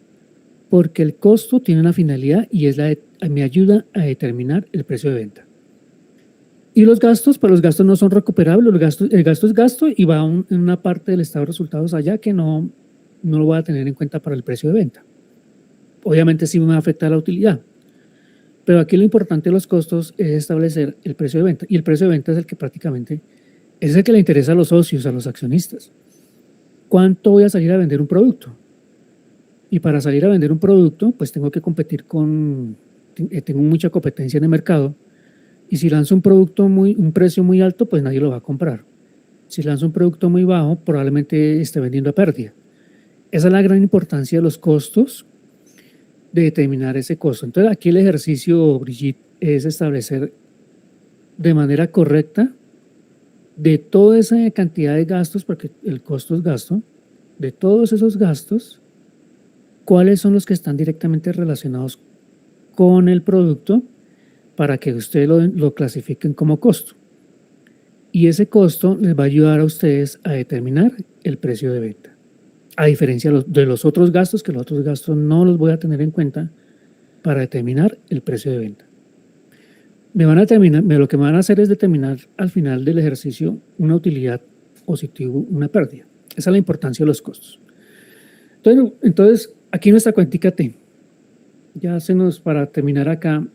Porque el costo tiene una finalidad y me ayuda a determinar el precio de venta. Y los gastos, pues los gastos no son recuperables, el gasto es gasto y va en una parte del estado de resultados allá que no lo voy a tener en cuenta para el precio de venta. Obviamente sí me va a afectar la utilidad, pero aquí lo importante de los costos es establecer el precio de venta, y el precio de venta es el que prácticamente es el que le interesa a los socios, a los accionistas. ¿Cuánto voy a salir a vender un producto? Y para salir a vender un producto, pues tengo que competir tengo mucha competencia en el mercado. Y si lanzo un precio muy alto, pues nadie lo va a comprar. Si lanzo un producto muy bajo, probablemente esté vendiendo a pérdida. Esa es la gran importancia de los costos, de determinar ese costo. Entonces aquí el ejercicio, Brigitte, es establecer de manera correcta de toda esa cantidad de gastos, porque el costo es gasto, de todos esos gastos, cuáles son los que están directamente relacionados con el producto, para que ustedes lo clasifiquen como costo. Y ese costo les va a ayudar a ustedes a determinar el precio de venta. A diferencia de los otros gastos, que los otros gastos no los voy a tener en cuenta para determinar el precio de venta. Lo que me van a hacer es determinar al final del ejercicio una utilidad positiva, una pérdida. Esa es la importancia de los costos. Entonces aquí nuestra cuentica T. Ya para terminar acá,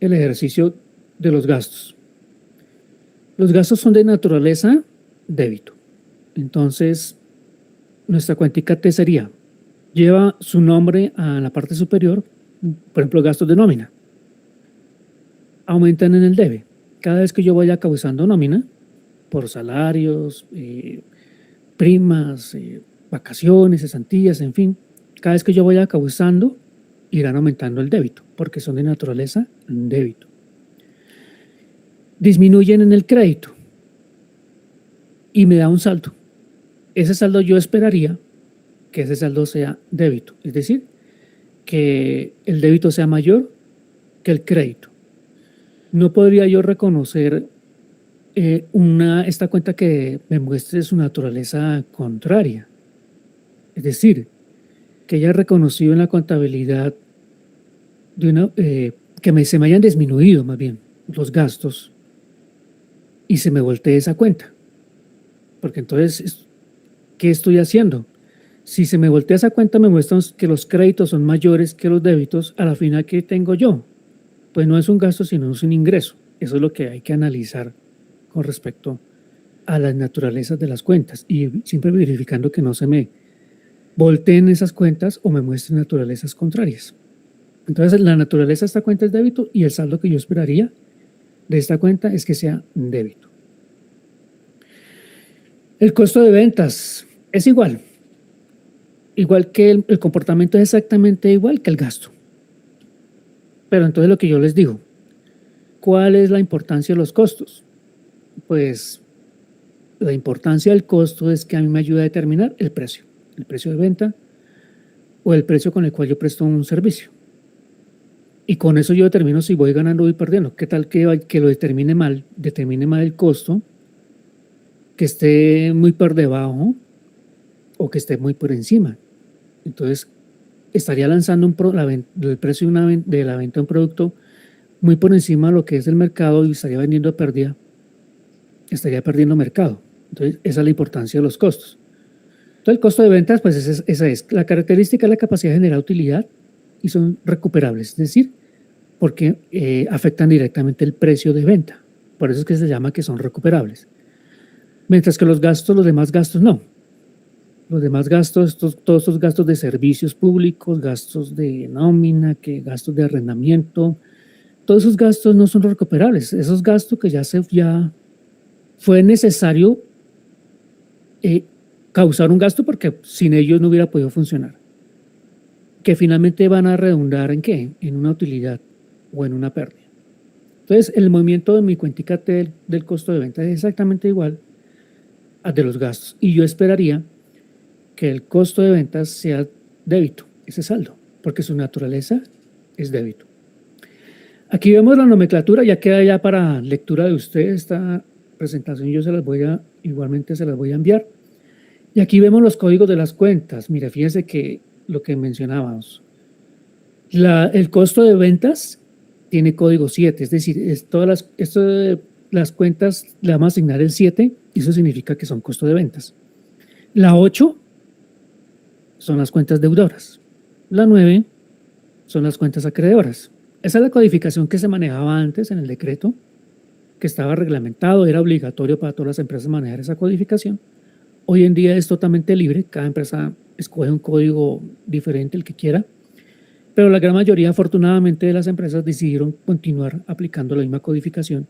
el ejercicio de los gastos. Los gastos son de naturaleza débito. Entonces, nuestra cuentica T lleva su nombre a la parte superior, por ejemplo, gastos de nómina. Aumentan en el debe. Cada vez que yo vaya causando nómina, por salarios, primas, vacaciones, cesantías, en fin, cada vez que yo vaya causando, irán aumentando el débito, porque son de naturaleza débito. Disminuyen en el crédito y me da un saldo. Ese saldo yo esperaría que ese saldo sea débito, es decir, que el débito sea mayor que el crédito. No podría yo reconocer esta cuenta que me muestre su naturaleza contraria, es decir, que haya reconocido en la contabilidad se me hayan disminuido más bien los gastos y se me voltee esa cuenta. Porque entonces, ¿qué estoy haciendo? Si se me voltea esa cuenta, me muestran que los créditos son mayores que los débitos, a la final, ¿qué tengo yo? Pues no es un gasto, sino es un ingreso. Eso es lo que hay que analizar con respecto a las naturalezas de las cuentas y siempre verificando que no se me volteen esas cuentas o me muestren naturalezas contrarias. Entonces, la naturaleza de esta cuenta es débito y el saldo que yo esperaría de esta cuenta es que sea débito. El costo de ventas es igual que el comportamiento es exactamente igual que el gasto. Pero entonces lo que yo les digo, ¿cuál es la importancia de los costos? Pues la importancia del costo es que a mí me ayuda a determinar el precio de venta o el precio con el cual yo presto un servicio. Y con eso yo determino si voy ganando o voy perdiendo. ¿Qué tal que lo determine mal el costo, que esté muy por debajo o que esté muy por encima? Entonces, estaría lanzando el precio de la venta de un producto muy por encima de lo que es el mercado y estaría vendiendo a pérdida, estaría perdiendo mercado. Entonces, esa es la importancia de los costos. Entonces, el costo de ventas, pues esa es. La característica es la capacidad de generar utilidad y son recuperables, es decir, porque afectan directamente el precio de venta. Por eso es que se llama que son recuperables. Mientras que los demás gastos no. Los demás gastos, todos estos gastos de servicios públicos, gastos de nómina, gastos de arrendamiento, todos esos gastos no son recuperables. Esos gastos que ya fue necesario causar un gasto porque sin ellos no hubiera podido funcionar. Que finalmente van a redundar ¿en qué? En una utilidad o en una pérdida. Entonces, el movimiento de mi cuentica T del costo de venta es exactamente igual al de los gastos. Y yo esperaría que el costo de ventas sea débito, ese saldo, porque su naturaleza es débito. Aquí vemos la nomenclatura, ya queda ya para lectura de ustedes esta presentación, yo igualmente se las voy a enviar. Y aquí vemos los códigos de las cuentas. Mira, fíjense que lo que mencionábamos, el costo de ventas tiene código 7, es decir, las cuentas le vamos a asignar el 7, y eso significa que son costo de ventas. La 8 son las cuentas deudoras. La 9 son las cuentas acreedoras. Esa es la codificación que se manejaba antes en el decreto, que estaba reglamentado, era obligatorio para todas las empresas manejar esa codificación. Hoy en día es totalmente libre, cada empresa escoge un código diferente, el que quiera, pero la gran mayoría, afortunadamente, de las empresas decidieron continuar aplicando la misma codificación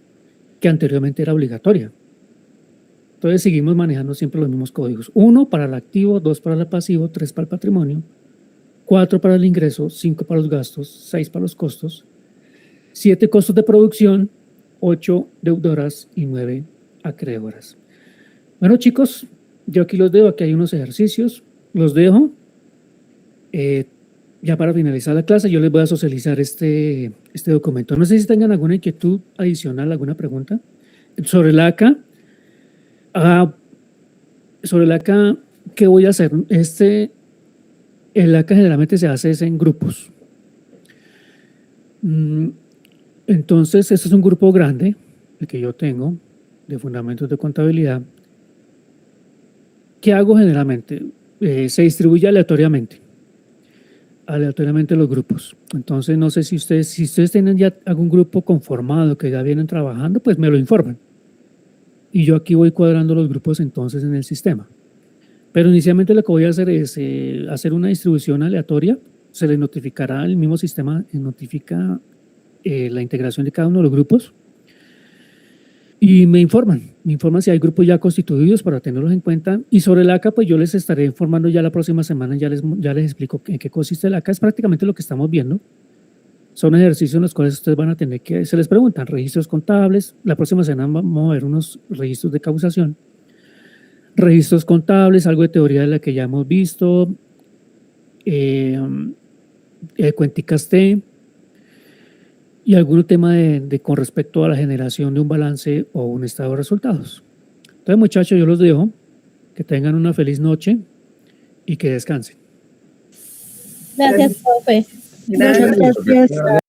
que anteriormente era obligatoria. Entonces seguimos manejando siempre los mismos códigos. 1 para el activo, 2 para el pasivo, 3 para el patrimonio, 4 para el ingreso, 5 para los gastos, 6 para los costos, 7 costos de producción, 8 deudoras y 9 acreedoras. Bueno, chicos, yo aquí los dejo, aquí hay unos ejercicios, los dejo. Ya para finalizar la clase, yo les voy a socializar este documento. No sé si tengan alguna inquietud adicional, alguna pregunta. Sobre el ACA, ¿qué voy a hacer? El ACA generalmente se hace en grupos. Entonces, este es un grupo grande, el que yo tengo, de fundamentos de contabilidad. ¿Qué hago generalmente? Se distribuye aleatoriamente los grupos. Entonces, no sé si ustedes tienen ya algún grupo conformado que ya vienen trabajando, pues me lo informan. Y yo aquí voy cuadrando los grupos entonces en el sistema. Pero inicialmente lo que voy a hacer es hacer una distribución aleatoria. Se les notificará, el mismo sistema notifica la integración de cada uno de los grupos. Y me informan si hay grupos ya constituidos para tenerlos en cuenta. Y sobre el ACA, pues yo les estaré informando ya la próxima semana, ya les explico en qué consiste el ACA. Es prácticamente lo que estamos viendo. Son ejercicios en los cuales ustedes van a tener se les preguntan registros contables. La próxima semana vamos a ver unos registros de causación. Registros contables, algo de teoría de la que ya hemos visto. Cuenticas T. Y algún tema con respecto a la generación de un balance o un estado de resultados. Entonces, muchachos, yo los dejo. Que tengan una feliz noche y que descansen. Gracias, profe. Gracias.